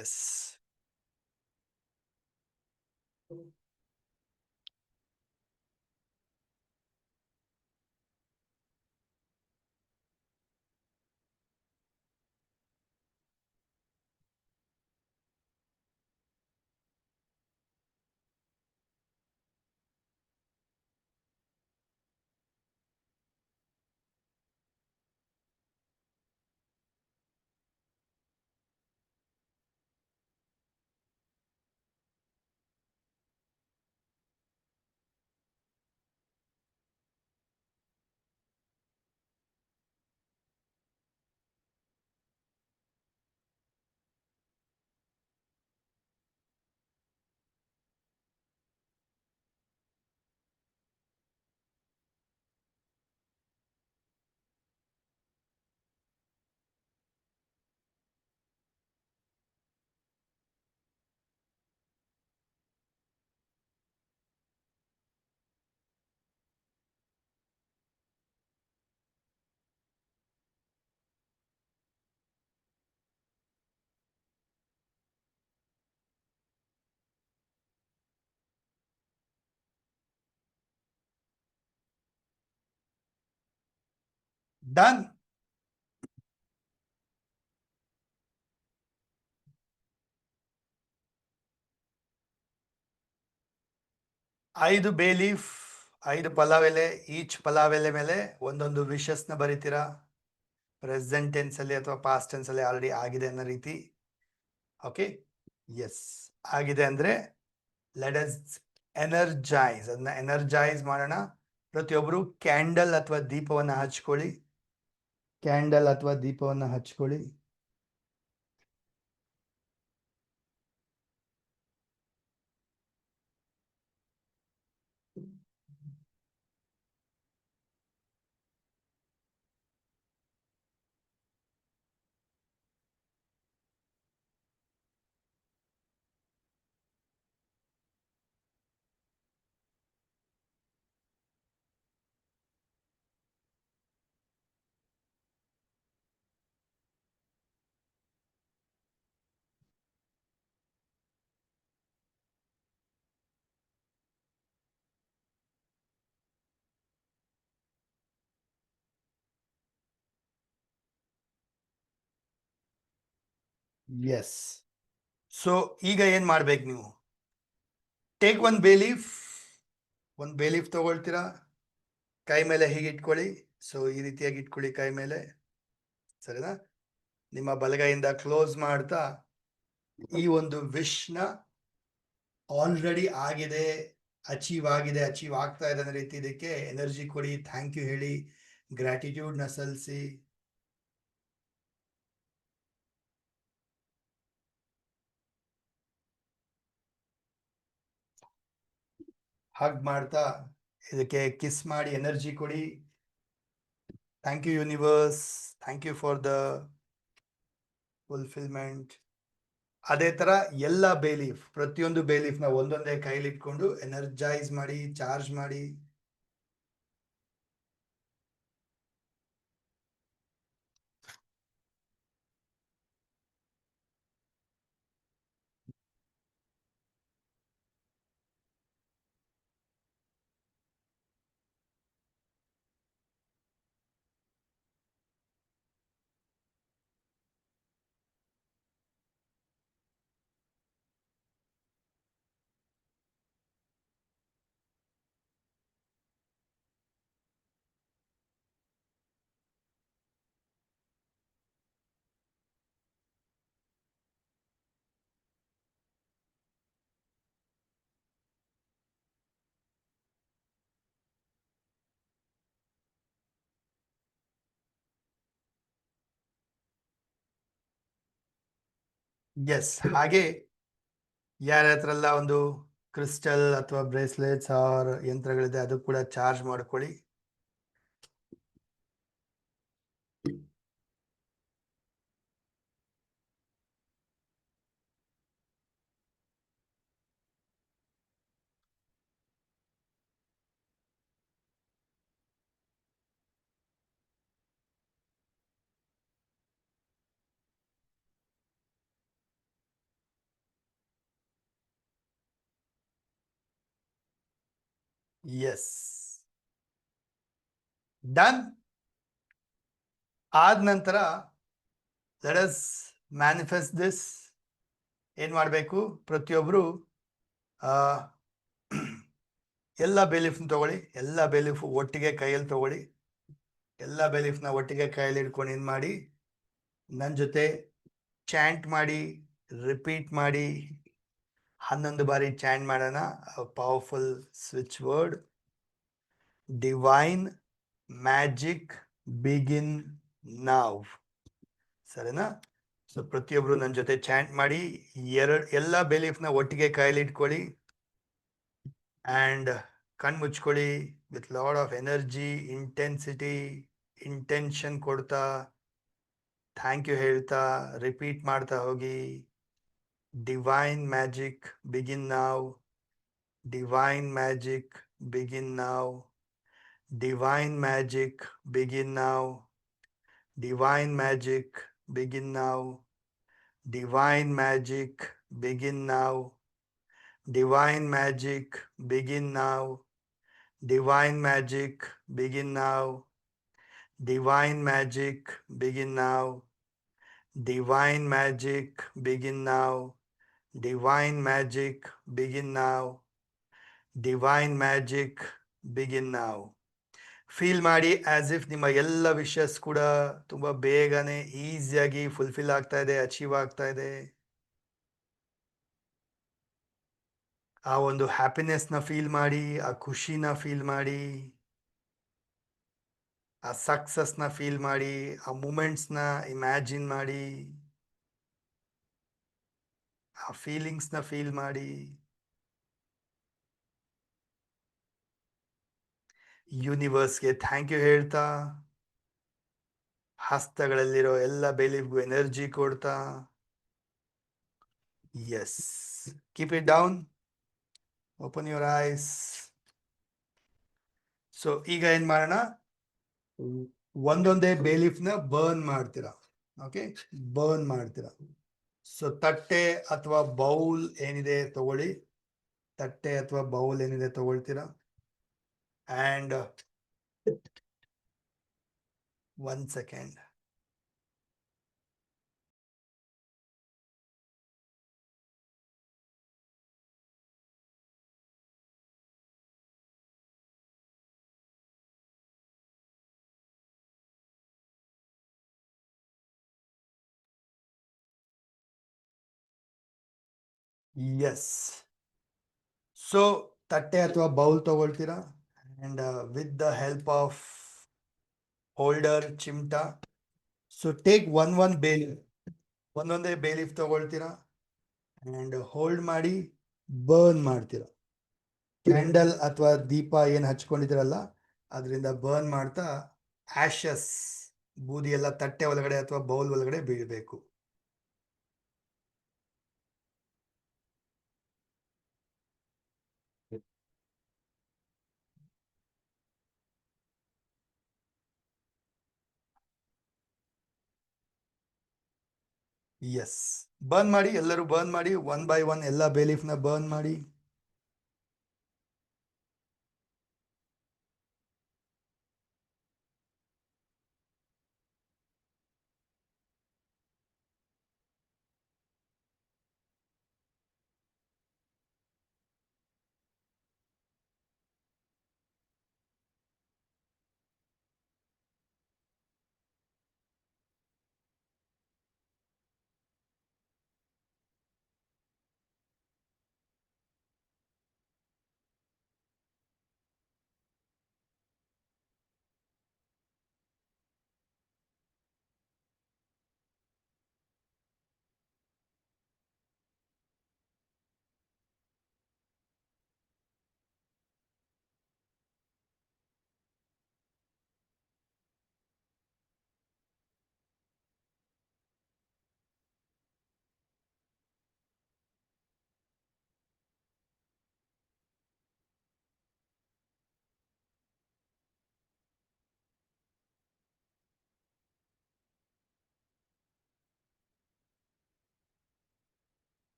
Speaker 1: Yes, done. ಐದು ಬೇ ಲೀಫ್, 5 ಪಲಾವ್ ಎಲೆ, ಈಚ್ ಪಲಾವ್ ಎಲೆ ಮೇಲೆ ಒಂದೊಂದು ವಿಶಸ್ನ ಬರೀತೀರಾ. ಪ್ರೆಸೆಂಟ್ ಟೆನ್ಸ್ ಅಲ್ಲಿ ಅಥವಾ ಪಾಸ್ಟ್ ಟೆನ್ಸ್ ಅಲ್ಲಿ ಆಲ್ರೆಡಿ ಆಗಿದೆ ಅನ್ನೋ ರೀತಿ. ಓಕೆ, ಎಸ್, ಆಗಿದೆ ಅಂದ್ರೆ ಲೆಟ್ ಅಸ್ ಎನರ್ಜೈಸ್. ಅದನ್ನ ಎನರ್ಜೈಸ್ ಮಾಡೋಣ. ಪ್ರತಿಯೊಬ್ಬರು ಕ್ಯಾಂಡಲ್ ಅಥವಾ ದೀಪವನ್ನ ಹಚ್ಕೊಳ್ಳಿ. ಕ್ಯಾಂಡಲ್ ಅಥವಾ ದೀಪವನ್ನ ಹಚ್ಕೊಳ್ಳಿ. ಎಸ್. ಸೊ ಈಗ ಏನ್ ಮಾಡ್ಬೇಕು ನೀವು? Take one bay leaf. ಒಂದು ಬೇ ಲೀಫ್ ತಗೊಳ್ತೀರಾ, ಕೈ ಮೇಲೆ ಹೀಗೆ ಇಟ್ಕೊಳ್ಳಿ. ಸೊ ಈ ರೀತಿಯಾಗಿ ಇಟ್ಕೊಳ್ಳಿ ಕೈ ಮೇಲೆ. ಸರಿನಾ? ನಿಮ್ಮ ಬಲಗೈಯಿಂದ ಕ್ಲೋಸ್ ಮಾಡ್ತಾ ಈ ಒಂದು ವಿಶ್ನ ಆಲ್ರೆಡಿ ಆಗಿದೆ, ಅಚೀವ್ ಆಗಿದೆ, ಅಚೀವ್ ಆಗ್ತಾ ಇದೆ ಅನ್ನೋ ರೀತಿ ಇದಕ್ಕೆ ಎನರ್ಜಿ ಕೊಡಿ. ಥ್ಯಾಂಕ್ ಯು ಹೇಳಿ, ಗ್ರಾಟಿಟ್ಯೂಡ್ ನ ಸಲ್ಲಿಸಿ. ಹಗ್ ಮಾಡ್ತಾ ಇದಕ್ಕೆ ಕಿಸ್ ಮಾಡಿ ಎನರ್ಜಿ ಕೊಡಿ. Thank you universe, thank you for the fulfilment. ಅದೇ ತರ ಎಲ್ಲ ಬೇಲೀಫ್, ಪ್ರತಿಯೊಂದು ಬೇಲೀಫ್ನ ಒಂದೊಂದೇ ಕೈಲಿ ಇಟ್ಕೊಂಡು ಎನರ್ಜೈಸ್ ಮಾಡಿ, ಚಾರ್ಜ್ ಮಾಡಿ. ಎಸ್, ಹಾಗೆ ಯಾರ ಹತ್ರ ಎಲ್ಲ ಒಂದು ಕ್ರಿಸ್ಟಲ್ ಅಥವಾ ಬ್ರೇಸ್ಲೆಟ್ಸ್ ಆರ್ ಯಂತ್ರಗಳಿದೆ ಅದು ಕೂಡ ಚಾರ್ಜ್ ಮಾಡ್ಕೊಳ್ಳಿ. Yes, done. ಆದ ನಂತರ ಲೆಟ್ ಅಸ್ ಮ್ಯಾನಿಫೆಸ್ಟ್ ದಿಸ್. ಏನ್ ಮಾಡಬೇಕು, ಪ್ರತಿಯೊಬ್ರು ಎಲ್ಲ ಬೇಲೀಫ್ನ ತಗೊಳ್ಳಿ, ಎಲ್ಲ ಬೇಲೀಫ್ ಒಟ್ಟಿಗೆ ಕೈಯಲ್ಲಿ ತಗೊಳ್ಳಿ. ಎಲ್ಲ ಬೇಲೀಫ್ನ ಒಟ್ಟಿಗೆ ಕೈಯಲ್ಲಿ ಹಿಡ್ಕೊಂಡು ಏನ್ ಮಾಡಿ, ನನ್ನ ಜೊತೆ ಚಾಂಟ್ ಮಾಡಿ, ರಿಪೀಟ್ ಮಾಡಿ. 11 ಬಾರಿ ಚಾಂಟ್ ಮಾಡೋಣ. Powerful switch word, divine magic begin ನಾವ್. ಸರಿನಾ? ಸೊ ಪ್ರತಿಯೊಬ್ರು ನನ್ನ ಜೊತೆ ಚಾಂಟ್ ಮಾಡಿ. ಎಲ್ಲ ಬೇಲೀಫ್ನ ಒಟ್ಟಿಗೆ ಕೈಯಲ್ಲಿ ಇಟ್ಕೊಳ್ಳಿ ಅಂಡ್ ಕಣ್ ಮುಚ್ಕೊಳ್ಳಿ. With lot of energy, intensity, intention ಕೊಡ್ತಾ, ಥ್ಯಾಂಕ್ ಯು ಹೇಳ್ತಾ, ರಿಪೀಟ್ ಮಾಡ್ತಾ ಹೋಗಿ. Divine magic begin now, divine magic begin now, divine magic begin now, divine magic begin now, divine magic begin now, divine magic begin now, divine magic begin now, divine magic begin now, divine magic begin now, divine magic begin now, divine magic begin now. Feel ಮಾಡಿ ಆಸ್ ಇಫ್ ನಿಮ್ಮ ಎಲ್ಲ ವಿಷಸ್ ಕೂಡ ತುಂಬಾ ಬೇಗನೆ ಈಸಿಯಾಗಿ ಫುಲ್ಫಿಲ್ ಆಗ್ತಾ ಇದೆ, ಅಚೀವ್ ಆಗ್ತಾ ಇದೆ. ಆ ಒಂದು ಹ್ಯಾಪಿನೆಸ್ನ ಫೀಲ್ ಮಾಡಿ, ಆ ಖುಷಿನ ಫೀಲ್ ಮಾಡಿ, ಆ ಸಕ್ಸಸ್ನ ಫೀಲ್ ಮಾಡಿ, ಆ ಮೂಮೆಂಟ್ಸ್ನ ಇಮ್ಯಾಜಿನ್ ಮಾಡಿ, ಆ ಫೀಲಿಂಗ್ಸ್ನ ಫೀಲ್ ಮಾಡಿ. ಯೂನಿವರ್ಸ್ಗೆ ಥ್ಯಾಂಕ್ ಯು ಹೇಳ್ತಾ, ಹಸ್ತಗಳಲ್ಲಿರೋ ಎಲ್ಲ ಬೇಲೀಫ್ಗೂ ಎನರ್ಜಿ ಕೊಡ್ತಾ. Yes, keep it down, open your eyes. So ಈಗ ಏನ್ ಮಾಡೋಣ, ಒಂದೊಂದೇ ಬೇಲೀಫ್ನ ಬರ್ನ್ ಮಾಡ್ತೀರಾ. ಓಕೆ, ಬರ್ನ್ ಮಾಡ್ತೀರಾ. ಸೊ ತಟ್ಟೆ ಅಥವಾ ಬೌಲ್ ಏನಿದೆ ತಗೊಳ್ಳಿ, ತಟ್ಟೆ ಅಥವಾ ಬೌಲ್ ಏನಿದೆ ತಗೊಳ್ತೀರಾ. And 1 second. Yes. So ತಟ್ಟೆ ಅಥವಾ ಬೌಲ್ ತಗೊಳ್ತೀರಾ and with the help of holder, ಚಿಮ್ಟ. So take one bay leaf, ಒಂದೊಂದೇ ಬೇ ಲೀಫ್ ತಗೊಳ್ತೀರಾ and ಹೋಲ್ಡ್ ಮಾಡಿ ಬರ್ನ್ ಮಾಡ್ತೀರಾ. ಕ್ಯಾಂಡಲ್ ಅಥವಾ ದೀಪ ಏನ್ ಹಚ್ಕೊಂಡಿದ್ದೀರಲ್ಲ ಅದರಿಂದ ಬರ್ನ್ ಮಾಡ್ತಾ ಆಶಸ್, ಬೂದಿ ಎಲ್ಲ ತಟ್ಟೆ ಒಳಗಡೆ ಅಥವಾ ಬೌಲ್ ಒಳಗಡೆ ಬೀಳಬೇಕು. ಎಸ್, ಬರ್ನ್ ಮಾಡಿ, ಎಲ್ಲರೂ ಬರ್ನ್ ಮಾಡಿ, 1 by 1 ಎಲ್ಲ ಬೇ ಲೀಫ್ನ ಬರ್ನ್ ಮಾಡಿ.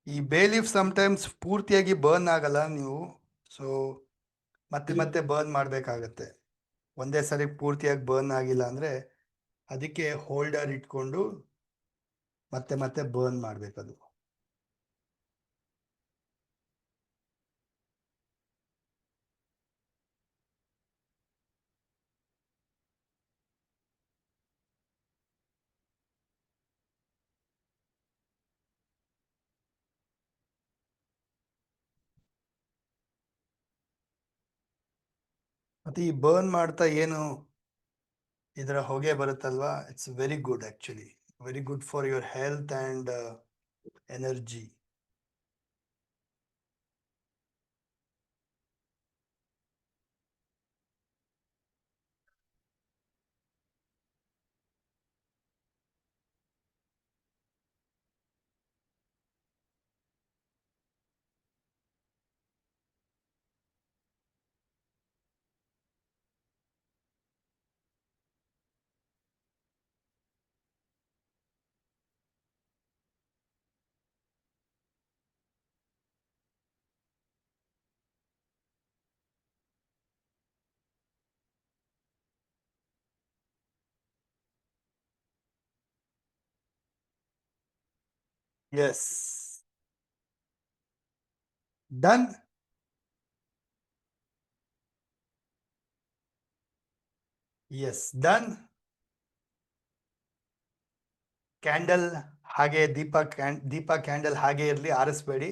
Speaker 1: ಈ ಬೇ ಲೀಫ್ ಸಮ್ಟೈಮ್ಸ್ ಪೂರ್ತಿಯಾಗಿ ಬರ್ನ್ ಆಗಲ್ಲ ನೀವು, ಸೊ ಮತ್ತೆ ಮತ್ತೆ ಬರ್ನ್ ಮಾಡಬೇಕಾಗತ್ತೆ. ಒಂದೇ ಸರಿ ಪೂರ್ತಿಯಾಗಿ ಬರ್ನ್ ಆಗಿಲ್ಲ ಅಂದರೆ ಅದಕ್ಕೆ ಹೋಲ್ಡರ್ ಇಟ್ಕೊಂಡು ಮತ್ತೆ ಮತ್ತೆ ಬರ್ನ್ ಮಾಡಬೇಕದು. ಮತ್ತು ಈ ಬರ್ನ್ ಮಾಡ್ತಾ ಏನು ಇದರ ಹೊಗೆ ಬರುತ್ತಲ್ವಾ, it's very good, actually very good for your health and energy. Yes, done. Yes, done. Candle ಹಾಗೆ ದೀಪ ಕ್ಯಾಂಡಲ್ ಹಾಗೆ ಇರಲಿ, ಆರಿಸ್ಬೇಡಿ.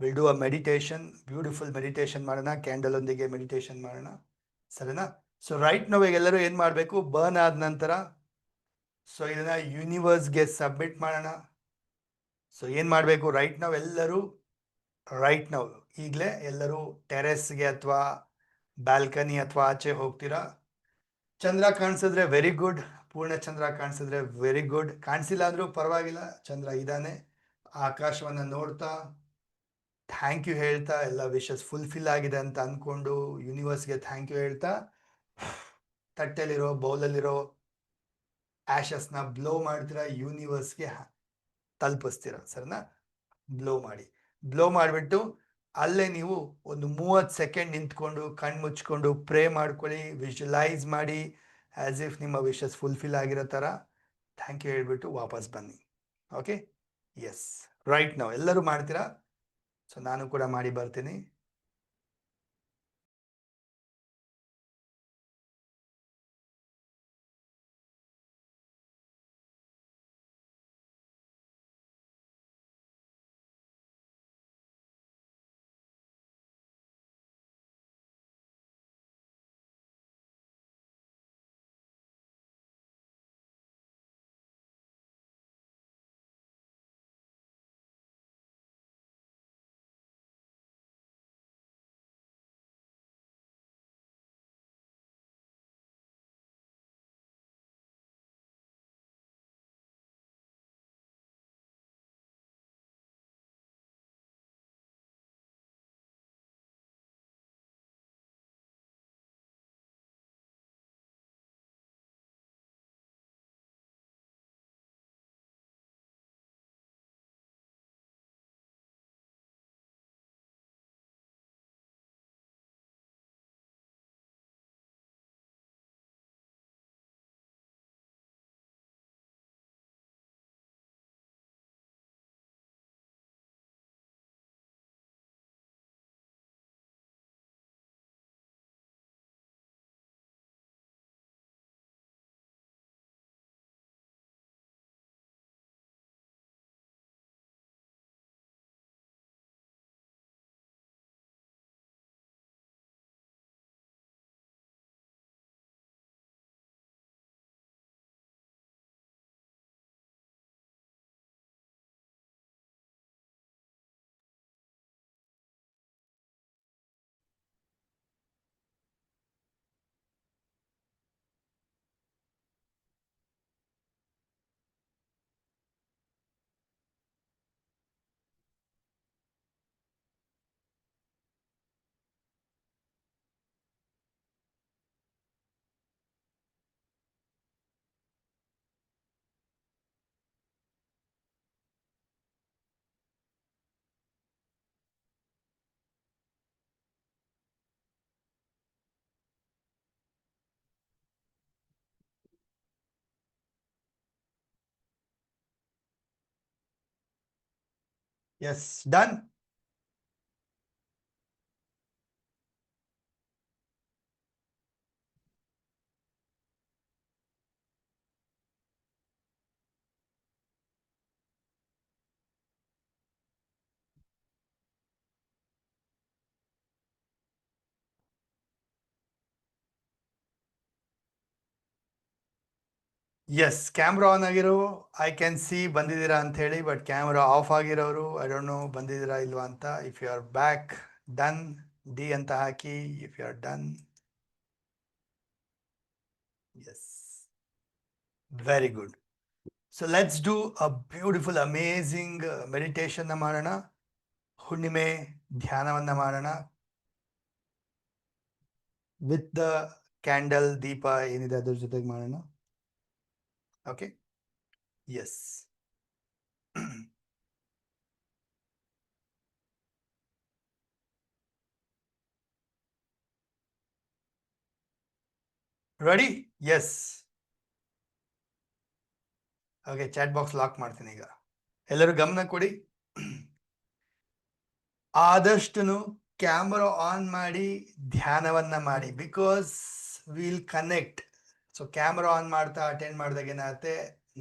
Speaker 1: Will do a meditation, beautiful meditation ಮಾಡೋಣ, ಕ್ಯಾಂಡಲ್ ಒಂದಿಗೆ ಮೆಡಿಟೇಷನ್ ಮಾಡೋಣ, ಸರಿನಾ? ಸೊ ರೈಟ್ ನಾವು ಎಲ್ಲರೂ ಏನು ಮಾಡಬೇಕು, ಬರ್ನ್ ಆದ ನಂತರ ಸೊ ಇದನ್ನ ಯೂನಿವರ್ಸ್ಗೆ ಸಬ್ಮಿಟ್ ಮಾಡೋಣ. ಸೊ ಏನು ಮಾಡಬೇಕು, ರೈಟ್ ನಾವು ಎಲ್ಲರೂ ಈಗಲೇ ಎಲ್ಲರೂ ಟೆರೆಸ್ಗೆ ಅಥವಾ ಬ್ಯಾಲ್ಕನಿ ಅಥವಾ ಆಚೆ ಹೋಗ್ತೀರಾ. ಚಂದ್ರ ಕಾಣಿಸಿದ್ರೆ ವೆರಿ ಗುಡ್, ಪೂರ್ಣ ಚಂದ್ರ ಕಾಣಿಸಿದ್ರೆ ವೆರಿ ಗುಡ್, ಕಾಣಿಸಿಲ್ಲ ಅಂದರೂ ಪರವಾಗಿಲ್ಲ, ಚಂದ್ರ ಇದ್ದಾನೆ. ಆಕಾಶವನ್ನು ನೋಡ್ತಾ ಥ್ಯಾಂಕ್ ಯು ಹೇಳ್ತಾ, ಎಲ್ಲ ವಿಶಸ್ ಫುಲ್ಫಿಲ್ ಆಗಿದೆ ಅಂತ ಅಂದ್ಕೊಂಡು ಯೂನಿವರ್ಸ್ಗೆ ಥ್ಯಾಂಕ್ ಯು ಹೇಳ್ತಾ, ತಟ್ಟೆಲಿರೋ ಬೌಲಲ್ಲಿರೋ ಆ್ಯಶಸ್ನ ಬ್ಲೋ ಮಾಡ್ತೀರಾ, ಯೂನಿವರ್ಸ್ಗೆ ತಲುಪಿಸ್ತೀರಾ, ಸರಿನಾ? ಬ್ಲೋ ಮಾಡಿಬಿಟ್ಟು ಅಲ್ಲೇ ನೀವು ಒಂದು 30 ಸೆಕೆಂಡ್ ನಿಂತ್ಕೊಂಡು ಕಣ್ಣು ಮುಚ್ಕೊಂಡು ಪ್ರೇ ಮಾಡ್ಕೊಳ್ಳಿ, ವಿಜುವಲೈಸ್ ಮಾಡಿ ಆ್ಯಸ್ ಇಫ್ ನಿಮ್ಮ ವಿಶಸ್ ಫುಲ್ಫಿಲ್ ಆಗಿರೋ ಥರ ಥ್ಯಾಂಕ್ ಯು ಹೇಳ್ಬಿಟ್ಟು ವಾಪಸ್ ಬನ್ನಿ. ಓಕೆ, ಎಸ್, ರೈಟ್ ನಾವು ಎಲ್ಲರೂ ಮಾಡ್ತೀರಾ? ಸೊ ನಾನು ಕೂಡ ಮಾಡಿ ಬರ್ತೀನಿ. Yes, done. Yes camera on ಆಗಿರೋ ಐ ಕ್ಯಾನ್ ಸಿ ಬಂದಿದ್ದೀರಾ ಅಂತ ಹೇಳಿ, ಬಟ್ ಕ್ಯಾಮ್ರಾ ಆಫ್ ಆಗಿರೋರು ಐ ಡೋಂಟ್ ನೋ ಬಂದಿದ್ದೀರಾ ಇಲ್ವಾ ಅಂತ. If you are back, done, D ಅಂತ ಹಾಕಿ. If you are done, yes, very good. So let's do a beautiful amazing ಮೆಡಿಟೇಷನ್ನ ಮಾಡೋಣ. ಹುಣ್ಣಿಮೆ ಧ್ಯಾನವನ್ನ ಮಾಡೋಣ ವಿತ್ ದ ಕ್ಯಾಂಡಲ್, ದೀಪ ಏನಿದೆ ಅದ್ರ ಜೊತೆಗೆ ಮಾಡೋಣ. Okay, yes. Ready? Yes. Okay, chat box lock ಮಾಡ್ತೀನಿ ಈಗ. ಎಲ್ಲರೂ ಗಮನ ಕೊಡಿ. ಆದಷ್ಟು ಕ್ಯಾಮರಾ ಆನ್ ಮಾಡಿ ಧ್ಯಾನವನ್ನ ಮಾಡಿ, because will connect. So camera on ಮಾಡ್ತಾ ಅಟೆಂಡ್ ಮಾಡಿದಾಗ ಏನಾಗುತ್ತೆ,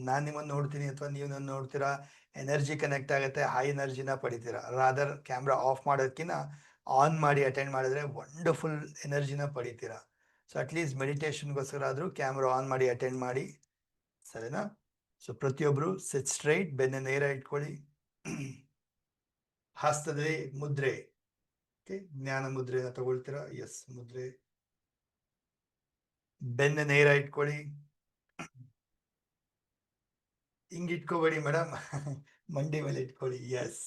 Speaker 1: ನಾನು ನಿಮ್ಮನ್ನು ನೋಡ್ತೀನಿ ಅಥವಾ ನೀವು ನನ್ನ ನೋಡ್ತೀರಾ, ಎನರ್ಜಿ ಕನೆಕ್ಟ್ ಆಗುತ್ತೆ, ಹೈ ಎನರ್ಜಿನ ಪಡಿತೀರಾ. ರಾದರ್ ಕ್ಯಾಮ್ರಾ ಆಫ್ ಮಾಡೋದಕ್ಕಿಂತ ಆನ್ ಮಾಡಿ ಅಟೆಂಡ್ ಮಾಡಿದ್ರೆ ವಂಡರ್ಫುಲ್ ಎನರ್ಜಿನ ಪಡಿತೀರಾ. ಸೊ ಅಟ್ಲೀಸ್ಟ್ ಮೆಡಿಟೇಷನ್ಗೋಸ್ಕರ ಆದರೂ ಕ್ಯಾಮ್ರಾ ಆನ್ ಮಾಡಿ ಅಟೆಂಡ್ ಮಾಡಿ, ಸರಿನಾ? ಸೊ ಪ್ರತಿಯೊಬ್ಬರು ಸಿಟ್ ಸ್ಟ್ರೈಟ್, ಬೆನ್ನ ನೇರ ಇಟ್ಕೊಳ್ಳಿ. ಹಸ್ತದಲ್ಲಿ ಮುದ್ರೆ, ಜ್ಞಾನ ಮುದ್ರೆನ ತಗೊಳ್ತೀರಾ? ಎಸ್, ಮುದ್ರೆ. ಬೆನ್ನ ನೇರ ಇಟ್ಕೊಳ್ಳಿ. ಹಿಂಗ್ ಇಟ್ಕೋಬೇಡಿ ಮೇಡಮ್, ಮಂಡಿ ಮೇಲೆ ಇಟ್ಕೊಳ್ಳಿ. ಎಸ್,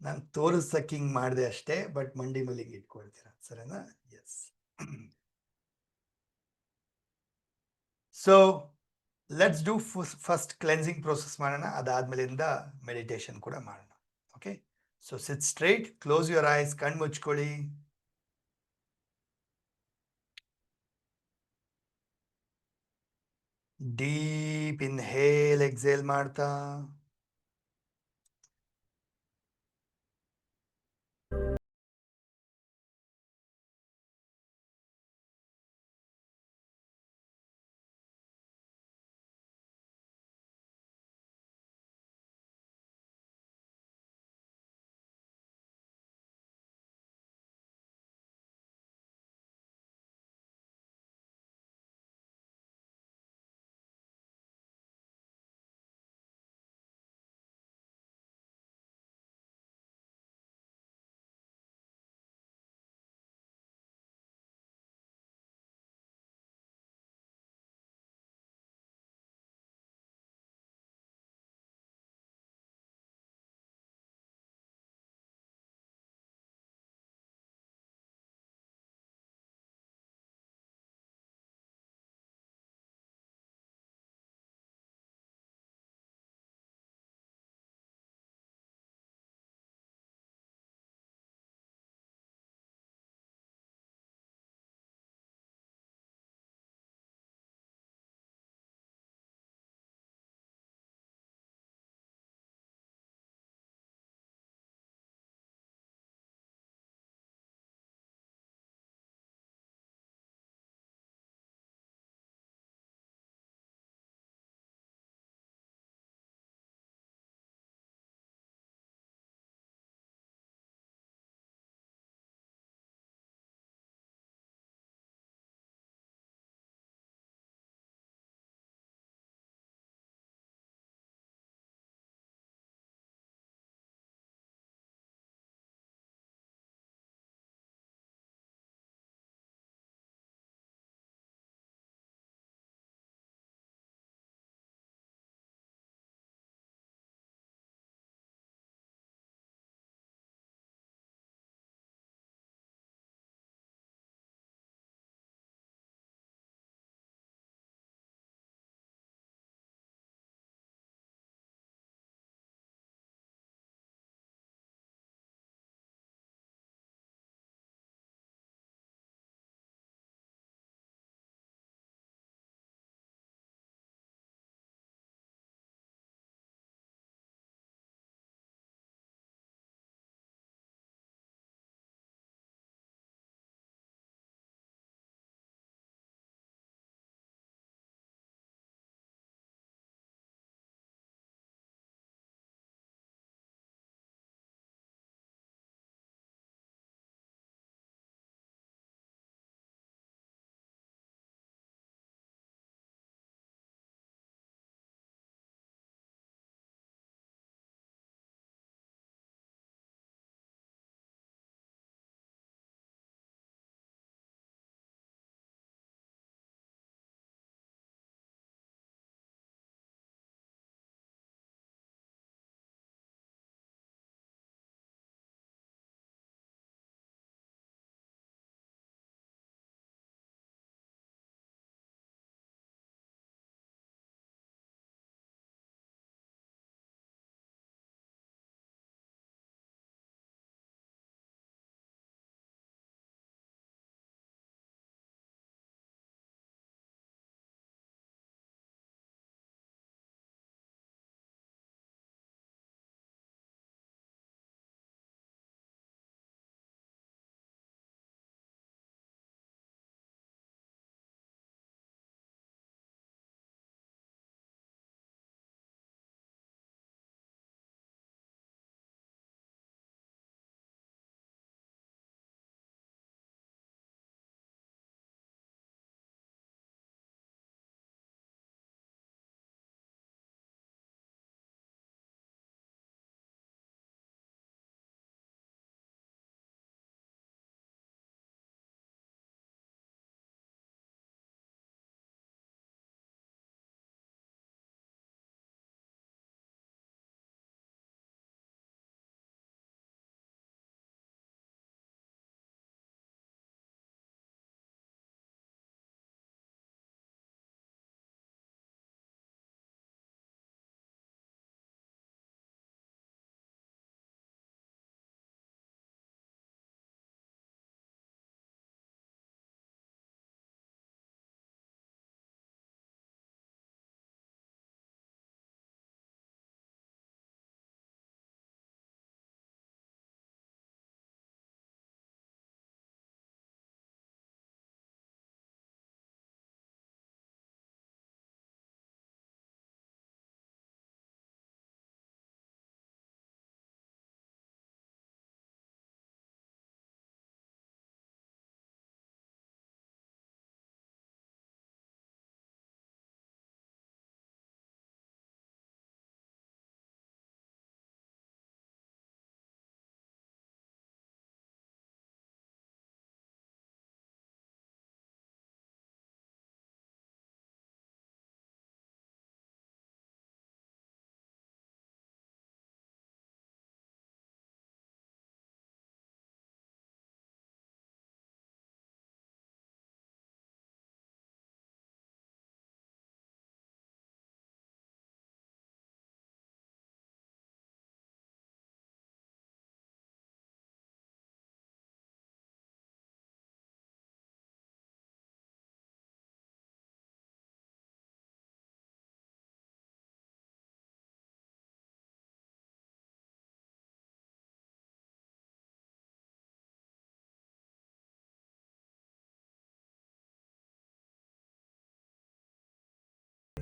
Speaker 1: ನಾನು ತೋರಿಸಕ್ಕೆ ಹಿಂಗ್ ಮಾಡಿದೆ ಅಷ್ಟೇ, ಬಟ್ ಮಂಡಿ ಮೇಲೆ ಹಿಂಗ್ ಇಟ್ಕೊಳ್ತೀರಾ, ಸರಿನಾ? Yes. So let's do first cleansing process ಮಾಡೋಣ, ಅದಾದ್ಮೇಲಿಂದ ಮೆಡಿಟೇಷನ್ ಕೂಡ ಮಾಡೋಣ. Okay, so sit straight, close your eyes, ಕಣ್ಣು ಮುಚ್ಕೊಳ್ಳಿ. ಡೀಪ್ ಇನ್ಹೇಲ್, ಎಕ್ಸೇಲ್ ಮಾಡ್ತಾ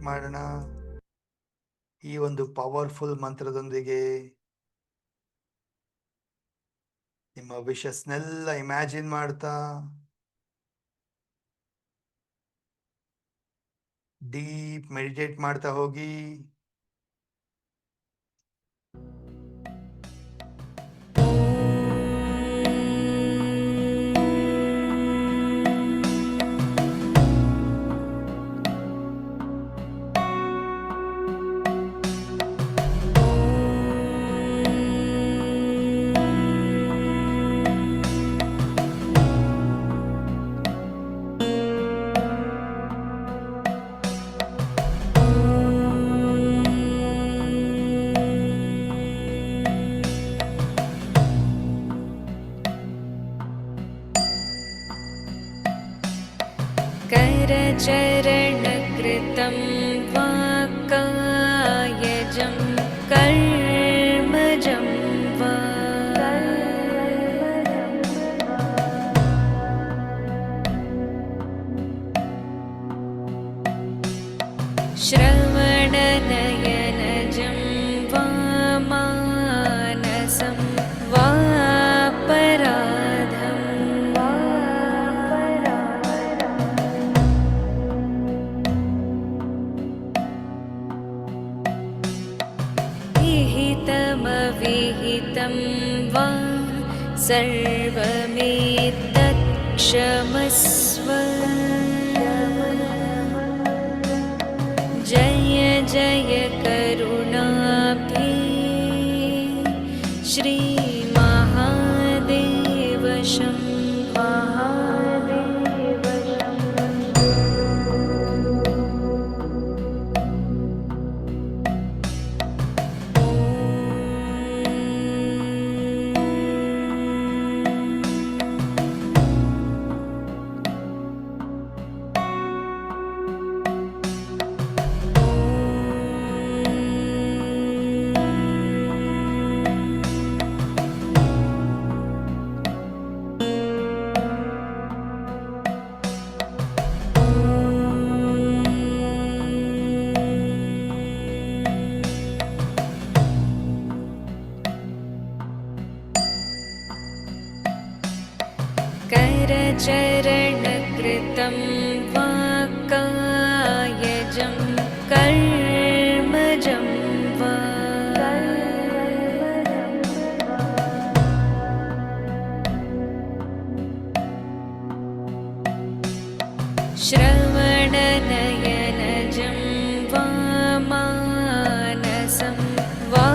Speaker 1: ಮಾಡೋಣ ಈ ಒಂದು ಪವರ್ಫುಲ್ ಮಂತ್ರದೊಂದಿಗೆ. ನಿಮ್ಮ ವಿಶಸ್ನೆಲ್ಲ ಇಮ್ಯಾಜಿನ್ ಮಾಡ್ತಾ ಡೀಪ್ ಮೆಡಿಟೇಟ್ ಮಾಡ್ತಾ ಹೋಗಿ.
Speaker 6: करचरणकृतं वा कायजं कर्मजं वा श्रवणनयनजं वा मानसं वा पराधं वा विहितमविहितं वा सर्वमेतत् क्षमस्व। जय जय करुणाब्धे श्री महादेव शम्भो महादेव शम्भो। करचरणकृतं वा कायजं कर्मजं वा श्रवणनयनजं वा मानसं वा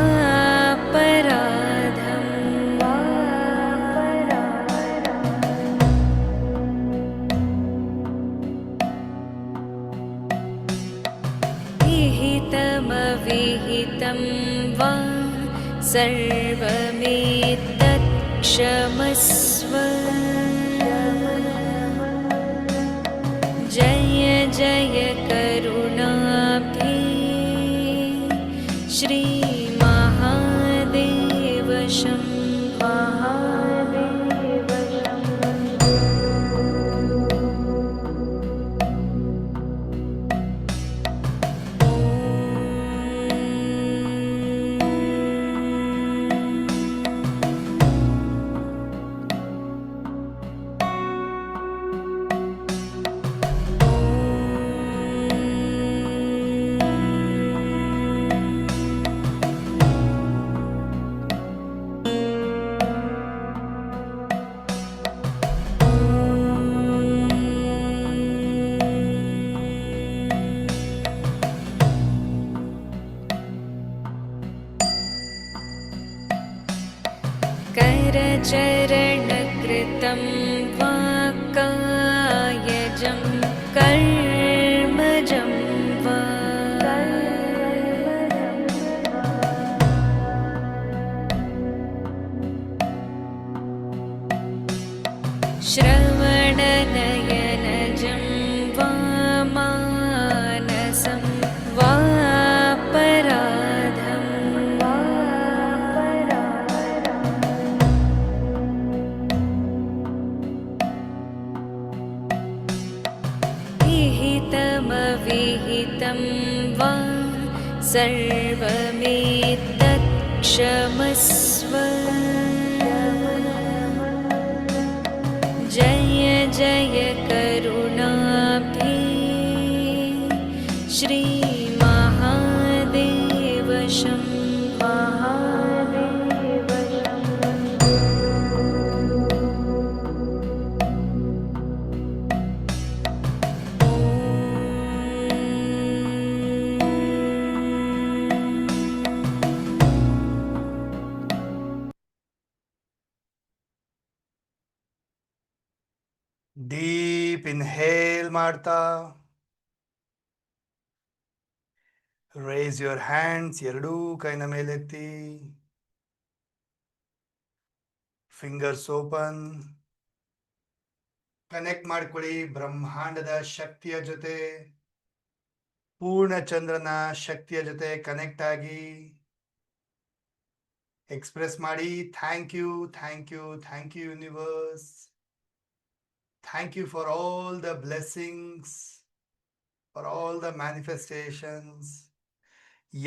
Speaker 6: पराधं वा विहितमविहितं वा सर्वमेतत् क्षमस्व। जय जय करुणाब्धे श्री महादेव शम्भो महादेव शम्भो। करचरणकृतं वा कायजं कर्मजं वा श्रवणनयनजं वा मानसं वा पराधं वा विहितमविहितं वा सर्वमेतत् क्षमस्व। जय जय करुणाब्धे श्रीमहादेव शम्भो।
Speaker 1: ಡೀಪ್ ಇನ್ಹೇಲ್ ಮಾಡ್ತಾ ರೇಸ್ ಯುವರ್ ಹ್ಯಾಂಡ್ಸ್, ಎರಡೂ ಕೈನ ಮೇಲೆತ್ತಿ, ಫಿಂಗರ್ಸ್ ಓಪನ್. ಕನೆಕ್ಟ್ ಮಾಡ್ಕೊಳ್ಳಿ ಬ್ರಹ್ಮಾಂಡದ ಶಕ್ತಿಯ ಜೊತೆ, ಪೂರ್ಣ ಚಂದ್ರನ ಶಕ್ತಿಯ ಜೊತೆ ಕನೆಕ್ಟ್ ಆಗಿ ಎಕ್ಸ್ಪ್ರೆಸ್ ಮಾಡಿ, thank you, thank you, thank you universe. Thank you for all the blessings, for all the manifestations.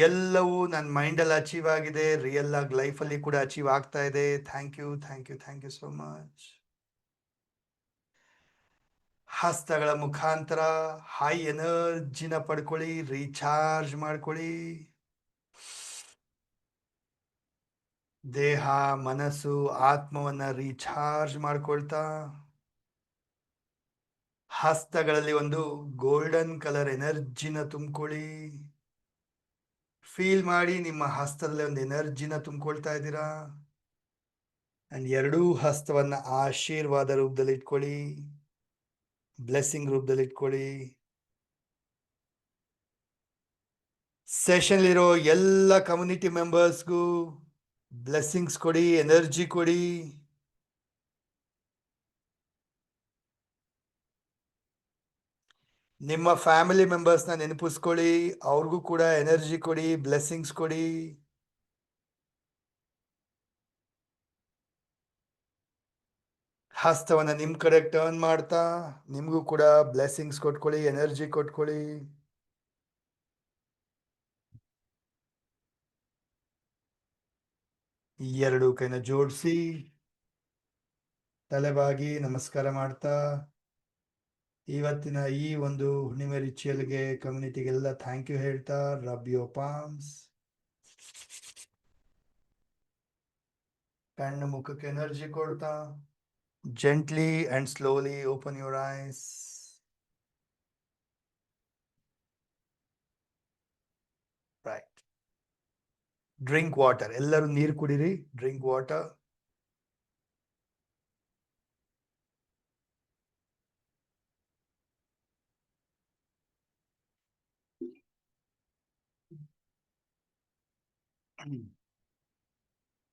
Speaker 1: ಎಲ್ಲವೂ ನನ್ನ ಮೈಂಡಲ್ಲಿ ಅಚೀವ್ ಆಗಿದೆ, ರಿಯಲ್ ಆಗಿ ಲೈಫಲ್ಲಿ ಕೂಡ ಅಚೀವ್ ಆಗ್ತಾ ಇದೆ. Thank you, thank you, thank you so much. ಹಸ್ತಗಳ ಮುಖಾಂತರ ಹೈ ಎನರ್ಜಿನ ಪಡ್ಕೊಳ್ಳಿ, ರೀಚಾರ್ಜ್ ಮಾಡ್ಕೊಳ್ಳಿ. ದೇಹ, ಮನಸ್ಸು, ಆತ್ಮವನ್ನ ರೀಚಾರ್ಜ್ ಮಾಡ್ಕೊಳ್ತಾ ಹಸ್ತಗಳಲ್ಲಿ ಒಂದು ಗೋಲ್ಡನ್ ಕಲರ್ ಎನರ್ಜಿನ ತುಂಬಿಕೊಳ್ಳಿ. ಫೀಲ್ ಮಾಡಿ ನಿಮ್ಮ ಹಸ್ತದಲ್ಲಿ ಒಂದು ಎನರ್ಜಿನ ತುಂಬಿಕೊಳ್ತಾ ಇದ್ದೀರಾ. ಅಂಡ್ ಎರಡೂ ಹಸ್ತವನ್ನ ಆಶೀರ್ವಾದ ರೂಪದಲ್ಲಿ ಇಟ್ಕೊಳ್ಳಿ, ಬ್ಲೆಸ್ಸಿಂಗ್ ರೂಪದಲ್ಲಿ ಇಟ್ಕೊಳ್ಳಿ. ಸೆಷನ್ ಇರೋ ಎಲ್ಲ ಕಮ್ಯುನಿಟಿ ಮೆಂಬರ್ಸ್ಗೂ ಬ್ಲೆಸ್ಸಿಂಗ್ಸ್ ಕೊಡಿ, ಎನರ್ಜಿ ಕೊಡಿ. ನಿಮ್ಮ ಫ್ಯಾಮಿಲಿ ಮೆಂಬರ್ಸ್ನ ನೆನಪಿಸ್ಕೊಳ್ಳಿ, ಅವ್ರಿಗೂ ಕೂಡ ಎನರ್ಜಿ ಕೊಡಿ, ಬ್ಲೆಸ್ಸಿಂಗ್ಸ್ ಕೊಡಿ. ಹಸ್ತವನ್ನ ನಿಮ್ ಕಡೆ ಟರ್ನ್ ಮಾಡ್ತಾ ನಿಮ್ಗೂ ಕೂಡ ಬ್ಲೆಸ್ಸಿಂಗ್ಸ್ ಕೊಟ್ಕೊಳ್ಳಿ, ಎನರ್ಜಿ ಕೊಟ್ಕೊಳ್ಳಿ. ಎರಡು ಕೈನ ಜೋಡಿಸಿ ತಲೆಬಾಗಿ ನಮಸ್ಕಾರ ಮಾಡ್ತಾ ಇವತ್ತಿನ ಈ ಒಂದು ಹುಣ್ಣಿಮೆ ರಿಚುವಲ್ಗೆ ಕಮ್ಯುನಿಟಿಗೆಲ್ಲ ಥ್ಯಾಂಕ್ ಯು ಹೇಳ್ತಾ, ರಬ್ ಯೋರ್ ಪಾಮ್ಸ್. ಕಣ್ಣು ಮುಖಕ್ಕೆ ಎನರ್ಜಿ ಕೊಡ್ತಾ gently and slowly open your eyes. Right. Drink water, ಎಲ್ಲರೂ ನೀರು ಕುಡಿರಿ. Drink water.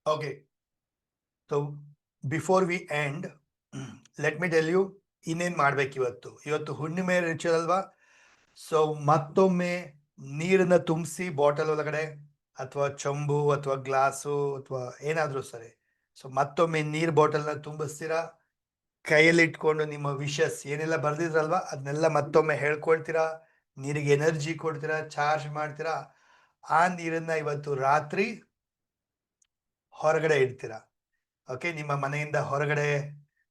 Speaker 1: Okay, so before we end, let me tell you ಇನ್ನೇನ್ ಮಾಡ್ಬೇಕು ಇವತ್ತು ಹುಣ್ಣಿಮೆ ರಿಚುವಲ್ ಅಲ್ವಾ. ಸೊ ಮತ್ತೊಮ್ಮೆ ನೀರನ್ನ ತುಂಬಿಸಿ ಬಾಟಲ್ ಒಳಗಡೆ ಅಥವಾ ಚಂಬು ಅಥವಾ ಗ್ಲಾಸು ಅಥವಾ ಏನಾದ್ರೂ ಸರಿ. ಸೊ ಮತ್ತೊಮ್ಮೆ ನೀರ್ ಬಾಟಲ್ನ ತುಂಬಿಸ್ತೀರಾ, ಕೈಯಲ್ಲಿ ಇಟ್ಕೊಂಡು ನಿಮ್ಮ ವಿಶಸ್ ಏನೆಲ್ಲ ಬರ್ದಿದ್ರಲ್ವಾ ಅದನ್ನೆಲ್ಲ ಮತ್ತೊಮ್ಮೆ ಹೇಳ್ಕೊಳ್ತೀರಾ, ನೀರಿಗೆ ಎನರ್ಜಿ ಕೊಡ್ತೀರಾ, ಚಾರ್ಜ್ ಮಾಡ್ತೀರಾ. ಆ ನೀರನ್ನ ಇವತ್ತು ರಾತ್ರಿ ಹೊರಗಡೆ ಇಡ್ತೀರಾ. ಓಕೆ, ನಿಮ್ಮ ಮನೆಯಿಂದ ಹೊರಗಡೆ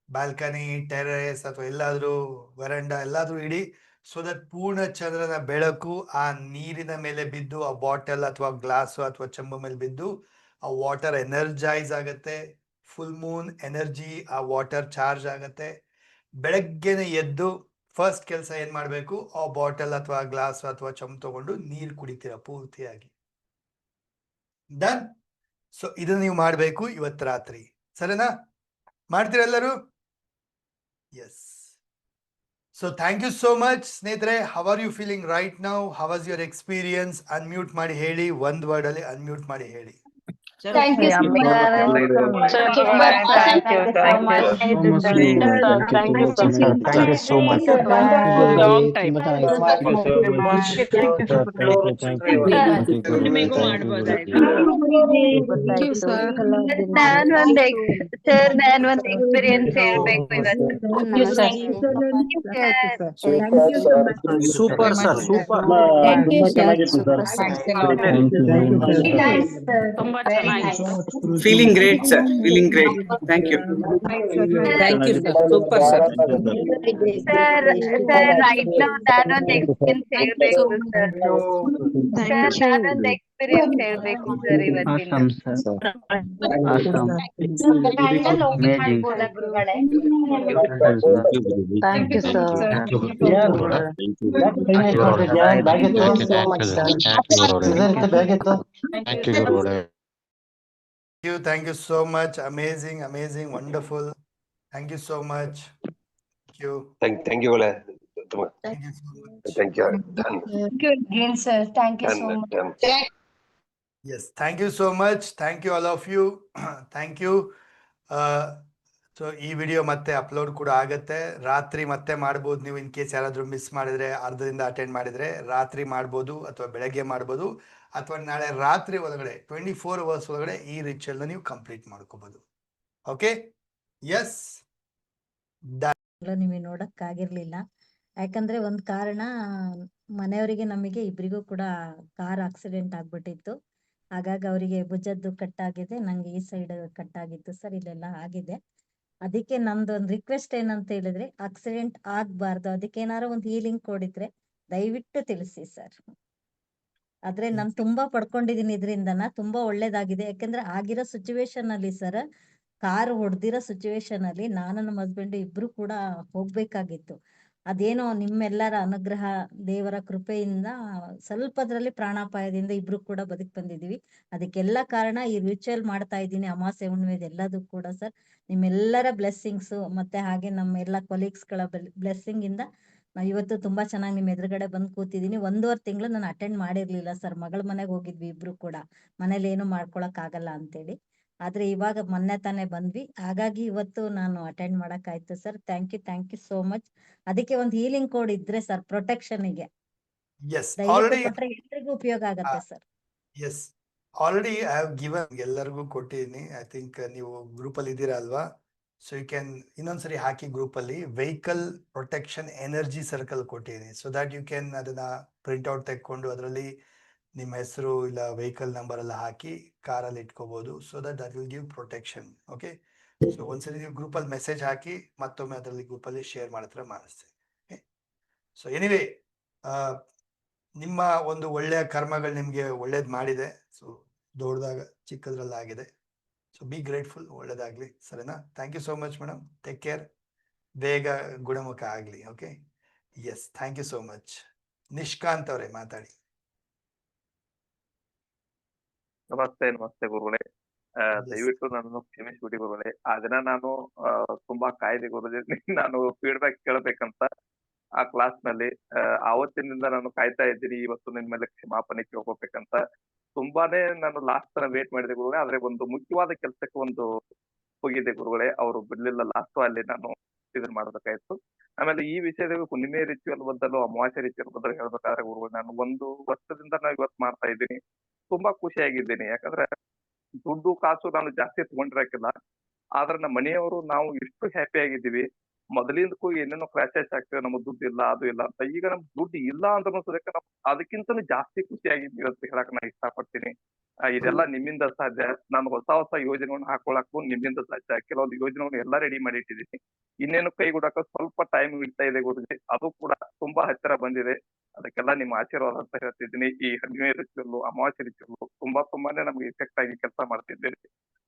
Speaker 1: ಬಾಲ್ಕನಿ, ಟೆರೆಸ್ ಅಥವಾ ಎಲ್ಲಾದ್ರೂ ವರಂಡಾ ಎಲ್ಲಾದ್ರೂ ಇಡಿ. ಸೊ ದಟ್ ಪೂರ್ಣ ಚಂದ್ರನ ಬೆಳಕು ಆ ನೀರಿನ ಮೇಲೆ ಬಿದ್ದು, ಆ ಬಾಟಲ್ ಅಥವಾ ಗ್ಲಾಸು ಅಥವಾ ಚಂಬು ಮೇಲೆ ಬಿದ್ದು ಆ ವಾಟರ್ ಎನರ್ಜೈಸ್ ಆಗತ್ತೆ. ಫುಲ್ ಮೂನ್ ಎನರ್ಜಿ ಆ ವಾಟರ್ ಚಾರ್ಜ್ ಆಗತ್ತೆ. ಬೆಳಗ್ಗೆನೆ ಎದ್ದು ಫಸ್ಟ್ ಕೆಲಸ ಏನ್ ಮಾಡ್ಬೇಕು, ಆ ಬಾಟಲ್ ಅಥವಾ ಗ್ಲಾಸ್ ಅಥವಾ ಚಂಬು ತಗೊಂಡು ನೀರು ಕುಡಿತೀರಾ ಪೂರ್ತಿಯಾಗಿ. ಡನ್. ಸೊ ಇದನ್ನ ನೀವು ಮಾಡಬೇಕು ಇವತ್ತು ರಾತ್ರಿ, ಸರಿನಾ? ಮಾಡ್ತೀರಾ ಎಲ್ಲರೂ? Yes. So thank you so much ಸ್ನೇಹಿತರೆ. How are you feeling right now? How was your experience? Unmute ಮಾಡಿ ಹೇಳಿ, ಒಂದ್ ವರ್ಡ್ ಅಲ್ಲಿ ಅನ್ಮ್ಯೂಟ್ ಮಾಡಿ ಹೇಳಿ.
Speaker 2: Thank you so much.
Speaker 7: Super, thank you so much.
Speaker 8: Thank you, sir.
Speaker 3: Thank you so much.
Speaker 8: Long time.
Speaker 7: ಗೊತ್ತಾಯ್ತು.
Speaker 2: ನಾನು ಒಂದು ಸರ್ ನಾನು ಒಂದು ಎಕ್ಸ್ಪೀರಿಯನ್ಸ್ ಹೇಳ್ಬೇಕು ಇವತ್ತು.
Speaker 9: Super sir, super.
Speaker 7: ತುಂಬಾ ಚೆನ್ನಾಗಿತ್ತು.
Speaker 9: Feeling great sir, feeling great. Thank you.
Speaker 5: Thank you sir, super sir.
Speaker 2: Sir right ನಾವು ನಾನೊಂದು ಎಕ್ಸ್ಪೀರಿಯನ್ಸ್ ಹೇಳ್ಬೇಕು ಸರ್. ನಾನೊಂದು ಎಕ್ಸ್ಪೀರಿಯನ್ಸ್ ಹೇಳ್ಬೇಕು ಸರ್ ಇವತ್ತಿನ.
Speaker 7: Thank you sir.
Speaker 1: Thank you so much. Amazing, wonderful. Thank you so much. Thank you.
Speaker 10: Thank you, Ole.
Speaker 1: Thank you so much.
Speaker 10: Thank you. Done.
Speaker 2: Thank you again sir. Thank you so much.
Speaker 10: Done.
Speaker 1: Yes, thank you so much. Thank you all of you. Thank you. So ಈ ವಿಡಿಯೋ ಮತ್ತೆ ಅಪ್ಲೋಡ್ ಕೂಡ ಆಗುತ್ತೆ. ರಾತ್ರಿ ಮತ್ತೆ ಮಾಡ್ಬೋದು ನೀವು. ಇನ್ ಕೇಸ್ ಯಾರಾದರೂ ಮಿಸ್ ಮಾಡಿದರೆ, ಅರ್ಧದಿಂದ ಅಟೆಂಡ್ ಮಾಡಿದರೆ ರಾತ್ರಿ ಮಾಡ್ಬೋದು, ಅಥವಾ ಬೆಳಗ್ಗೆ ಮಾಡ್ಬೋದು, ಅಥವಾ ನಾಳೆ ರಾತ್ರಿ ಒಳಗಡೆ 24 hours ಒಳಗಡೆ ಈ ರಿಚುವಲ್ನ ನೀವು ಕಂಪ್ಲೀಟ್ ಮಾಡ್ಕೋಬೋದು. ಓಕೆ, ಎಸ್,
Speaker 11: ನಿಮಗೆ ನೋಡಕ್ಕಾಗಿರ್ಲಿಲ್ಲ. ಯಾಕಂದ್ರೆ ಒಂದ್ ಕಾರಣ, ಮನೆಯವರಿಗೆ ನಮಗೆ ಇಬ್ರಿಗೂ ಕೂಡ ಕಾರ್ ಆಕ್ಸಿಡೆಂಟ್ ಆಗ್ಬಿಟ್ಟಿತ್ತು. ಹಾಗಾಗಿ ಅವರಿಗೆ ಭುಜದ್ದು ಕಟ್ಟಾಗಿದೆ, ನಂಗೆ ಈ ಸೈಡ್ ಕಟ್ಟಾಗಿತ್ತು ಸರ್. ಇಲ್ಲೆಲ್ಲ ಆಗಿದೆ. ಅದಕ್ಕೆ ನಮ್ದು ಒಂದು ರಿಕ್ವೆಸ್ಟ್ ಏನಂತ ಹೇಳಿದ್ರೆ, ಆಕ್ಸಿಡೆಂಟ್ ಆಗ್ಬಾರ್ದು, ಅದಕ್ಕೆ ಏನಾರು ಒಂದು ಹೀಲಿಂಗ್ ಕೊಡಿದ್ರೆ ದಯವಿಟ್ಟು ತಿಳಿಸಿ ಸರ್. ಆದ್ರೆ ನಾನು ತುಂಬಾ ಪಡ್ಕೊಂಡಿದೀನಿ ಇದರಿಂದನ, ತುಂಬಾ ಒಳ್ಳೇದಾಗಿದೆ. ಯಾಕಂದ್ರೆ ಆಗಿರೋ ಸಿಚುವೇಶನ್ ಅಲ್ಲಿ ಸರ್, ಕಾರ್ ಹೊಡೆದಿರೋ ಸಿಚುವೇಶನ್ ಅಲ್ಲಿ ನಾನು ನಮ್ಮ ಹಸ್ಬೆಂಡ್ ಇಬ್ರು ಕೂಡ ಹೋಗ್ಬೇಕಾಗಿತ್ತು. ಅದೇನೋ ನಿಮ್ಮೆಲ್ಲರ ಅನುಗ್ರಹ, ದೇವರ ಕೃಪೆಯಿಂದ ಸ್ವಲ್ಪದ್ರಲ್ಲಿ ಪ್ರಾಣಾಪಾಯದಿಂದ ಇಬ್ರು ಕೂಡ ಬದುಕ್ ಬಂದಿದೀವಿ. ಅದಕ್ಕೆಲ್ಲ ಕಾರಣ ಈ ರಿಚುವಲ್ ಮಾಡ್ತಾ ಇದ್ದೀನಿ, ಅಮಾವಾಸ್ಯೆ ಹುಣ್ಣಿಮೆ ಎಲ್ಲದೂ ಕೂಡ ಸರ್ ನಿಮ್ಮೆಲ್ಲರ ಬ್ಲೆಸ್ಸಿಂಗ್ಸ್, ಮತ್ತೆ ಹಾಗೆ ನಮ್ಮ ಎಲ್ಲ ಕೊಲೀಗ್ಸ್ ಗಳ ಬ್ಲೆಸ್ಸಿಂಗ್ ಇಂದ ನಾವು ಇವತ್ತು ತುಂಬಾ ಚೆನ್ನಾಗಿ ನಿಮ್ ಎದುರುಗಡೆ ಬಂದ್ ಕೂತಿದೀನಿ. 1.5 ತಿಂಗಳು ನಾನು ಅಟೆಂಡ್ ಮಾಡಿರ್ಲಿಲ್ಲ ಸರ್. ಮಗಳ ಮನೆಗೆ ಹೋಗಿದ್ವಿ ಇಬ್ರು ಕೂಡ, ಮನೇಲಿ ಏನು ಮಾಡ್ಕೊಳಕ್ ಆಗಲ್ಲ ಅಂತೇಳಿ. ಆದ್ರೆ ಇವಾಗ ಮೊನ್ನೆ ತಾನೇ ಬಂದ್ವಿ, ಹಾಗಾಗಿ ಇವತ್ತು ನಾನು ಅಟೆಂಡ್ ಮಾಡಕ್ಕಾಯ್ತು sir. Thank you so much. ಅದಕ್ಕೆ ಒಂದು ಹೀಲಿಂಗ್ ಕೋಡ್ ಇದ್ರೆ ಸರ್, ಪ್ರೊಟೆಕ್ಷನ್ ಗೆ ಎಲ್ಲರಿಗೂ ಉಪಯೋಗ ಆಗತ್ತೆ sir.
Speaker 1: Yes, already I have given, ಎಲ್ಲರಿಗೂ ಕೊಟ್ಟಿದ್ದೀನಿ. ಐ ಥಿಂಕ್ ನೀವು ಗ್ರೂಪ್ ಅಲ್ಲಿ ಇದ್ದೀರಾ ಅಲ್ವಾ? ಸೊ ಯು ಕ್ಯಾನ್ ಇನ್ನೊಂದ್ಸರಿ ಹಾಕಿ ಗ್ರೂಪ್ ಅಲ್ಲಿ ವೆಹಿಕಲ್ ಪ್ರೊಟೆಕ್ಷನ್ ಎನರ್ಜಿ ಸರ್ಕಲ್ ಕೊಟ್ಟಿದ್ದೀನಿ. ಸೊ ದಟ್ ಯು ಕ್ಯಾನ್ ಅದನ್ನ ಪ್ರಿಂಟ್ ಔಟ್ ತೆಕ್ಕೊಂಡು ಅದರಲ್ಲಿ ನಿಮ್ಮ ಹೆಸರು ಇಲ್ಲ ವೆಹಿಕಲ್ ನಂಬರ್ ಎಲ್ಲ ಹಾಕಿ ಕಾರಲ್ಲಿ ಇಟ್ಕೋಬಹುದು. So that will give protection. Okay, so ಒಂದ್ಸರಿ ನೀವು ಗ್ರೂಪ್ ಅಲ್ಲಿ ಮೆಸೇಜ್ ಹಾಕಿ, ಮತ್ತೊಮ್ಮೆ ಅದರಲ್ಲಿ ಗ್ರೂಪ್ ಅಲ್ಲಿ ಶೇರ್ ಮಾಡಿದ್ರೆ ಮಾಡಿಸ್ತೇನೆ. ಸೊ ಎನಿವೇ, ನಿಮ್ಮ ಒಂದು ಒಳ್ಳೆಯ ಕರ್ಮಗಳು ನಿಮ್ಗೆ ಒಳ್ಳೇದ್ ಮಾಡಿದೆ. ಸೊ ದೊಡ್ಡದಾಗ ಚಿಕ್ಕದ್ರಲ್ಲಾಗಿದೆ. ಸೊ ಬಿ ಗ್ರೇಟ್ಫುಲ್, ಒಳ್ಳೇದಾಗ್ಲಿ, ಸರಿನಾ? Thank you so much madam. Take care, ಬೇಗ ಗುಣಮುಖ ಆಗ್ಲಿ. Okay, yes, thank you so much. Nishkant ಅವರೇ ಮಾತಾಡಿ.
Speaker 3: ನಮಸ್ತೆ ಗುರುಗಳೇ. ದಯವಿಟ್ಟು ನನ್ನನ್ನು ಕ್ಷಮಿಸ್ಬಿಡಿ ಗುರುಗಳೇ. ಆ ದಿನ ನಾನು ತುಂಬಾ ಕಾಯ್ದೆ ಗುರುಜಿ, ನಾನು ಫೀಡ್ಬ್ಯಾಕ್ ಕೇಳಬೇಕಂತ ಆ ಕ್ಲಾಸ್ ನಲ್ಲಿ. ಆವತ್ತಿನಿಂದ ನಾನು ಕಾಯ್ತಾ ಇದ್ದೀನಿ, ಇವತ್ತು ನಿನ್ ಮೇಲೆ ಕ್ಷಮಾಪಣೆ ಕೇಳ್ಕೋಬೇಕಂತ. ತುಂಬಾನೇ ನಾನು ಲಾಸ್ಟ್ ತರ ವೇಟ್ ಮಾಡಿದೆ ಗುರುಗಳೇ. ಆದ್ರೆ ಒಂದು ಮುಖ್ಯವಾದ ಕೆಲ್ಸಕ್ಕೆ ಒಂದು ಹೋಗಿದ್ದೆ ಗುರುಗಳೇ, ಅವರು ಬಿಡ್ಲಿಲ್ಲ. ಲಾಸ್ಟ್ ಅಲ್ಲಿ ನಾನು ಇದನ್ನ ಮಾಡ್ಬೇಕಾಯ್ತು. ಆಮೇಲೆ ಈ ವಿಷಯದ ಹುಣ್ಣಿಮೆ ರಿಚುವಲ್ ಬದಲು ಅಮಾವಾಸ್ಯೆ ರಿಚುವಲ್ ಬದಲು ಹೇಳ್ಬೇಕಾದ್ರೆ ಗುರುಗಳು, ನಾನು 1 ವರ್ಷದಿಂದ ನಾನು ಇವತ್ತು ಮಾಡ್ತಾ ಇದ್ದೀನಿ. ತುಂಬಾ ಖುಷಿಯಾಗಿದ್ದೀನಿ. ಯಾಕಂದ್ರೆ ದುಡ್ಡು ಕಾಸು ನಾನು ಜಾಸ್ತಿ ತಗೊಂಡಿರಕ್ಕಿಲ್ಲ, ಆದ್ರೆ ನಮ್ಮ ಮನೆಯವರು ನಾವು ಎಷ್ಟು ಹ್ಯಾಪಿ ಆಗಿದ್ದೀವಿ. ಮೊದಲಿಂದಕ್ಕೂ ಏನೇನೋ ಕ್ರಾಶಸ್ ಆಗ್ತದೆ, ನಮ್ಗೆ ದುಡ್ಡು ಇಲ್ಲ, ಅದು ಇಲ್ಲ ಅಂತ. ಈಗ ನಮ್ ದುಡ್ಡು ಇಲ್ಲ ಅಂತ ಸದಕ್ಕೆ ನಾವು ಅದಕ್ಕಿಂತಲೂ ಜಾಸ್ತಿ ಖುಷಿಯಾಗಿದ್ದೀವಿ ಅಂತ ಹೇಳಕ್ ನಾನು ಇಷ್ಟಪಡ್ತೀನಿ. ಇದೆಲ್ಲ ನಿಮ್ಮಿಂದ ಸಾಧ್ಯ. ನಾನು ಹೊಸ ಯೋಜನೆಗಳನ್ನ ಹಾಕೊಳಕ್ಕೂ ನಿಮ್ಮಿಂದ ಸಾಧ್ಯ. ಕೆಲವೊಂದು ಯೋಜನೆಗಳನ್ನ ಎಲ್ಲ ರೆಡಿ ಮಾಡಿ ಇಟ್ಟಿದ್ದೀನಿ. ಇನ್ನೇನು ಕೈಗೂಡಕ ಸ್ವಲ್ಪ ಟೈಮ್ ಇಡ್ತಾ ಇದೆ ಗುರುಜಿ. ಅದು ಕೂಡ ತುಂಬಾ ಹತ್ತಿರ ಬಂದಿದೆ. ಅದಕ್ಕೆಲ್ಲ ನಿಮ್ಮ ಆಶೀರ್ವಾದ ಅಂತ ಹೇಳ್ತಿದ್ದೀನಿ. ಈ ಹುಣ್ಣಿಮೆ ರಿಚುವಲ್, ಅಮಾವಾಸ್ಯೆ ರಿಚುವಲ್ ತುಂಬಾನೇ ನಮ್ಗೆ ಇಫೆಕ್ಟ್ ಆಗಿ ಕೆಲಸ ಮಾಡ್ತಿದ್ದೇನೆ.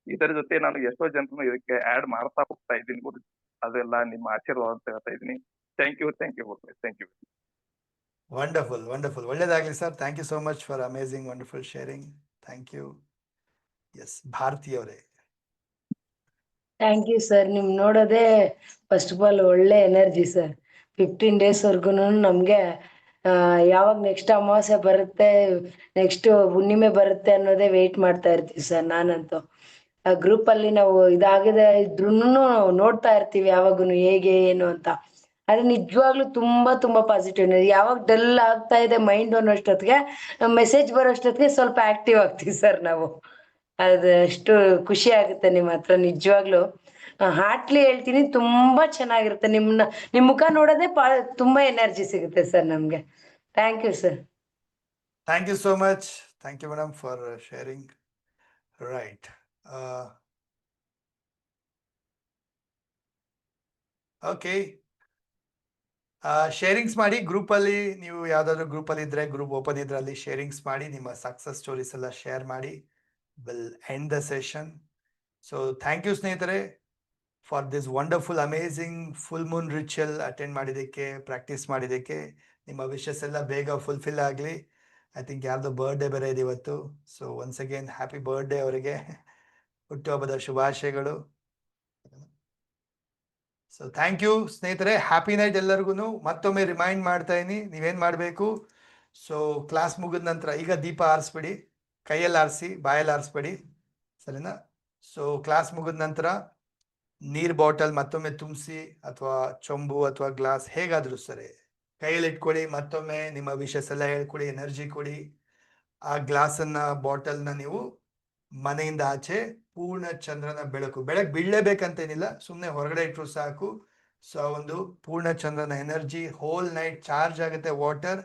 Speaker 3: ಇದರ ಜೊತೆ ನಾನು ಎಷ್ಟೋ ಜನರನ್ನು ಇದಕ್ಕೆ ಆಡ್ ಮಾಡ್ತಾ ಹೋಗ್ತಾ ಇದ್ದೀನಿ ಗುರುಜಿ. ಅದೆಲ್ಲ ನಿಮ್ಮ ಆಶೀರ್ವಾದ ಅಂತ ಹೇಳ್ತಾ ಇದ್ದೀನಿ. Thank you Guruji. Thank you.
Speaker 1: Wonderful, ಒಳ್ಳೇದಾಗ್ಲಿ sir. Thank you so much for amazing wonderful sharing. Thank you. Yes, Bharati ಅವರೇ.
Speaker 12: Thank you sir. ನಿಮ್ ನೋಡೋದೇ ಫಸ್ಟ್ ಆಫ್ ಆಲ್ ಒಳ್ಳೆ ಎನರ್ಜಿ ಸರ್. 15 days ವರ್ಗು ನಮ್ಗೆ
Speaker 7: ಯಾವಾಗ ನೆಕ್ಸ್ಟ್ ಅಮಾವಾಸ್ಯೆ ಬರುತ್ತೆ, ನೆಕ್ಸ್ಟ್ ಹುಣ್ಣಿಮೆ ಬರುತ್ತೆ ಅನ್ನೋದೇ ವೇಟ್ ಮಾಡ್ತಾ ಇರ್ತೀವಿ ಸರ್. ನಾನಂತೂ ಗ್ರೂಪ್ ಅಲ್ಲಿ ನಾವು ಇದಾಗಿದೆ ಇದ್ರೂನು ನೋಡ್ತಾ ಇರ್ತೀವಿ ಯಾವಾಗೂ ಹೇಗೆ ಏನು ಅಂತ. ಆದ್ರೆ ನಿಜವಾಗ್ಲೂ ತುಂಬಾ ಪಾಸಿಟಿವ್. ಯಾವಾಗ ಡಲ್ ಆಗ್ತಾ ಇದೆ ಮೈಂಡ್ ಅನ್ನೋಷ್ಟೊತ್ತಿಗೆ ಮೆಸೇಜ್ ಬರೋಷ್ಟೊತ್ತಿಗೆ ಸ್ವಲ್ಪ ಆಕ್ಟಿವ್ ಆಗ್ತೀವಿ ಸರ್ ನಾವು. ಅದಷ್ಟು ಖುಷಿ ಆಗುತ್ತೆ ನಿಮ್ಮ ಹತ್ರ ನಿಜವಾಗ್ಲು. ಹಾರ್ಟ್ಲಿ ಹೇಳ್ತೀನಿ, ತುಂಬಾ ಚೆನ್ನಾಗಿರುತ್ತೆ. ನಿಮ್ ಮುಖ ನೋಡೋದೇ ತುಂಬಾ ಎನರ್ಜಿ ಸಿಗುತ್ತೆ ಸರ್ ನಮ್ಗೆ. Thank you sir.
Speaker 1: Thank you so much. Thank you, madam, for sharing. Right. Okay. ಶೇರಿಂಗ್ಸ್ ಮಾಡಿ ಗ್ರೂಪಲ್ಲಿ. ನೀವು ಯಾವ್ದಾದ್ರು ಗ್ರೂಪಲ್ಲಿ ಇದ್ರೆ, ಗ್ರೂಪ್ ಓಪನ್ ಇದ್ರೆ ಅಲ್ಲಿ ಶೇರಿಂಗ್ಸ್ ಮಾಡಿ, ನಿಮ್ಮ ಸಕ್ಸಸ್ ಸ್ಟೋರೀಸ್ ಎಲ್ಲ ಶೇರ್ ಮಾಡಿ. Will end the session. So thank you ಸ್ನೇಹಿತರೆ for this wonderful amazing full moon ritual attend ಮಾಡಿದ್ದಕ್ಕೆ, ಪ್ರಾಕ್ಟೀಸ್ ಮಾಡಿದ್ದಕ್ಕೆ. ನಿಮ್ಮ ವಿಶಸ್ ಎಲ್ಲ ಬೇಗ ಫುಲ್ಫಿಲ್ ಆಗಲಿ. ಐ ಥಿಂಕ್ ಯಾರ್ದು ಬರ್ಡೇ ಬೇರೆ ಇದೆ ಇವತ್ತು. So once again happy birthday ಅವರಿಗೆ, ಹುಟ್ಟುಹಬ್ಬದ ಶುಭಾಶಯಗಳು. ಸೊ ಥ್ಯಾಂಕ್ ಯು ಸ್ನೇಹಿತರೆ, ಹ್ಯಾಪಿ ನೈಟ್ ಎಲ್ಲರಿಗೂ. ಮತ್ತೊಮ್ಮೆ ರಿಮೈಂಡ್ ಮಾಡ್ತಾ ಇದೀನಿ, ನೀವೇನು ಮಾಡಬೇಕು. ಸೊ ಕ್ಲಾಸ್ ಮುಗಿದ ನಂತರ ಈಗ ದೀಪ ಆರಿಸ್ಬಿಡಿ, ಕೈಯಲ್ಲಿ ಆರಿಸಿ, ಬಾಯಲ್ಲಿ ಆರಿಸ್ಬೇಡಿ, ಸರಿನಾ. ಸೊ ಕ್ಲಾಸ್ ಮುಗಿದ ನಂತರ ನೀರು ಬಾಟಲ್ ಮತ್ತೊಮ್ಮೆ ತುಂಬಿಸಿ, ಅಥವಾ ಚೊಂಬು ಅಥವಾ ಗ್ಲಾಸ್ ಹೇಗಾದರೂ ಸರಿ ಕೈಯಲ್ಲಿ ಇಟ್ಕೊಳ್ಳಿ. ಮತ್ತೊಮ್ಮೆ ನಿಮ್ಮ ವಿಷಸ್ ಎಲ್ಲ ಹೇಳ್ಕೊಡಿ, ಎನರ್ಜಿ ಕೊಡಿ. ಆ ಗ್ಲಾಸನ್ನ ಬಾಟಲ್ನ ನೀವು ಮನೆಯಿಂದ ಆಚೆ ಪೂರ್ಣ ಚಂದ್ರನ ಬೆಳಕು ಬೀಳಲೇಬೇಕಂತೇನಿಲ್ಲ, ಸುಮ್ಮನೆ ಹೊರಗಡೆ ಇಟ್ಟರು ಸಾಕು. ಸೊ ಒಂದು ಪೂರ್ಣ ಚಂದ್ರನ ಎನರ್ಜಿ ಹೋಲ್ ನೈಟ್ ಚಾರ್ಜ್ ಆಗುತ್ತೆ ವಾಟರ್.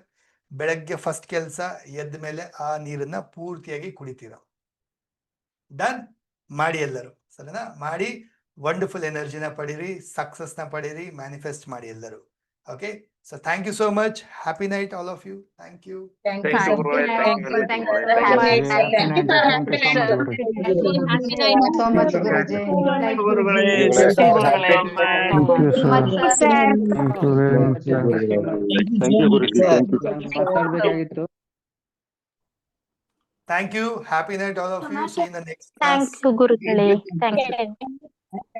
Speaker 1: ಬೆಳಗ್ಗೆ ಫಸ್ಟ್ ಕೆಲಸ ಎದ್ದ ಮೇಲೆ ಆ ನೀರನ್ನ ಪೂರ್ತಿಯಾಗಿ ಕುಡಿತೀರ. ಡನ್ ಮಾಡಿ ಎಲ್ಲರೂ, ಸರಿನಾ. ಮಾಡಿ ವಂಡರ್ಫುಲ್ ಎನರ್ಜಿನ ಪಡೀರಿ, ಸಕ್ಸಸ್ನ ಪಡೀರಿ, ಮ್ಯಾನಿಫೆಸ್ಟ್ ಮಾಡಿ ಎಲ್ಲರೂ. Okay. So thank you so much. Happy night all of you. Thank you.
Speaker 3: Thank you, ಗುರುಗಳೇ. Thank you,
Speaker 2: Thank you,
Speaker 3: ಗುರುಗಳೇ.
Speaker 2: sir. Happy
Speaker 3: Thank you.
Speaker 2: night. Happy night so much, Guruji.
Speaker 3: ಗುರುಗಳೇ.
Speaker 8: Thank you, sir.
Speaker 2: Much, sir.
Speaker 8: Thank you very much, sir.
Speaker 4: Thank you, Guruji. Thank you.
Speaker 8: ಮಾತಾಡ್ಬೇಕಾಗಿತ್ತು.
Speaker 1: Thank you. Happy night all of you. See you in the next class.
Speaker 2: Thank you, Guruji. Thank you.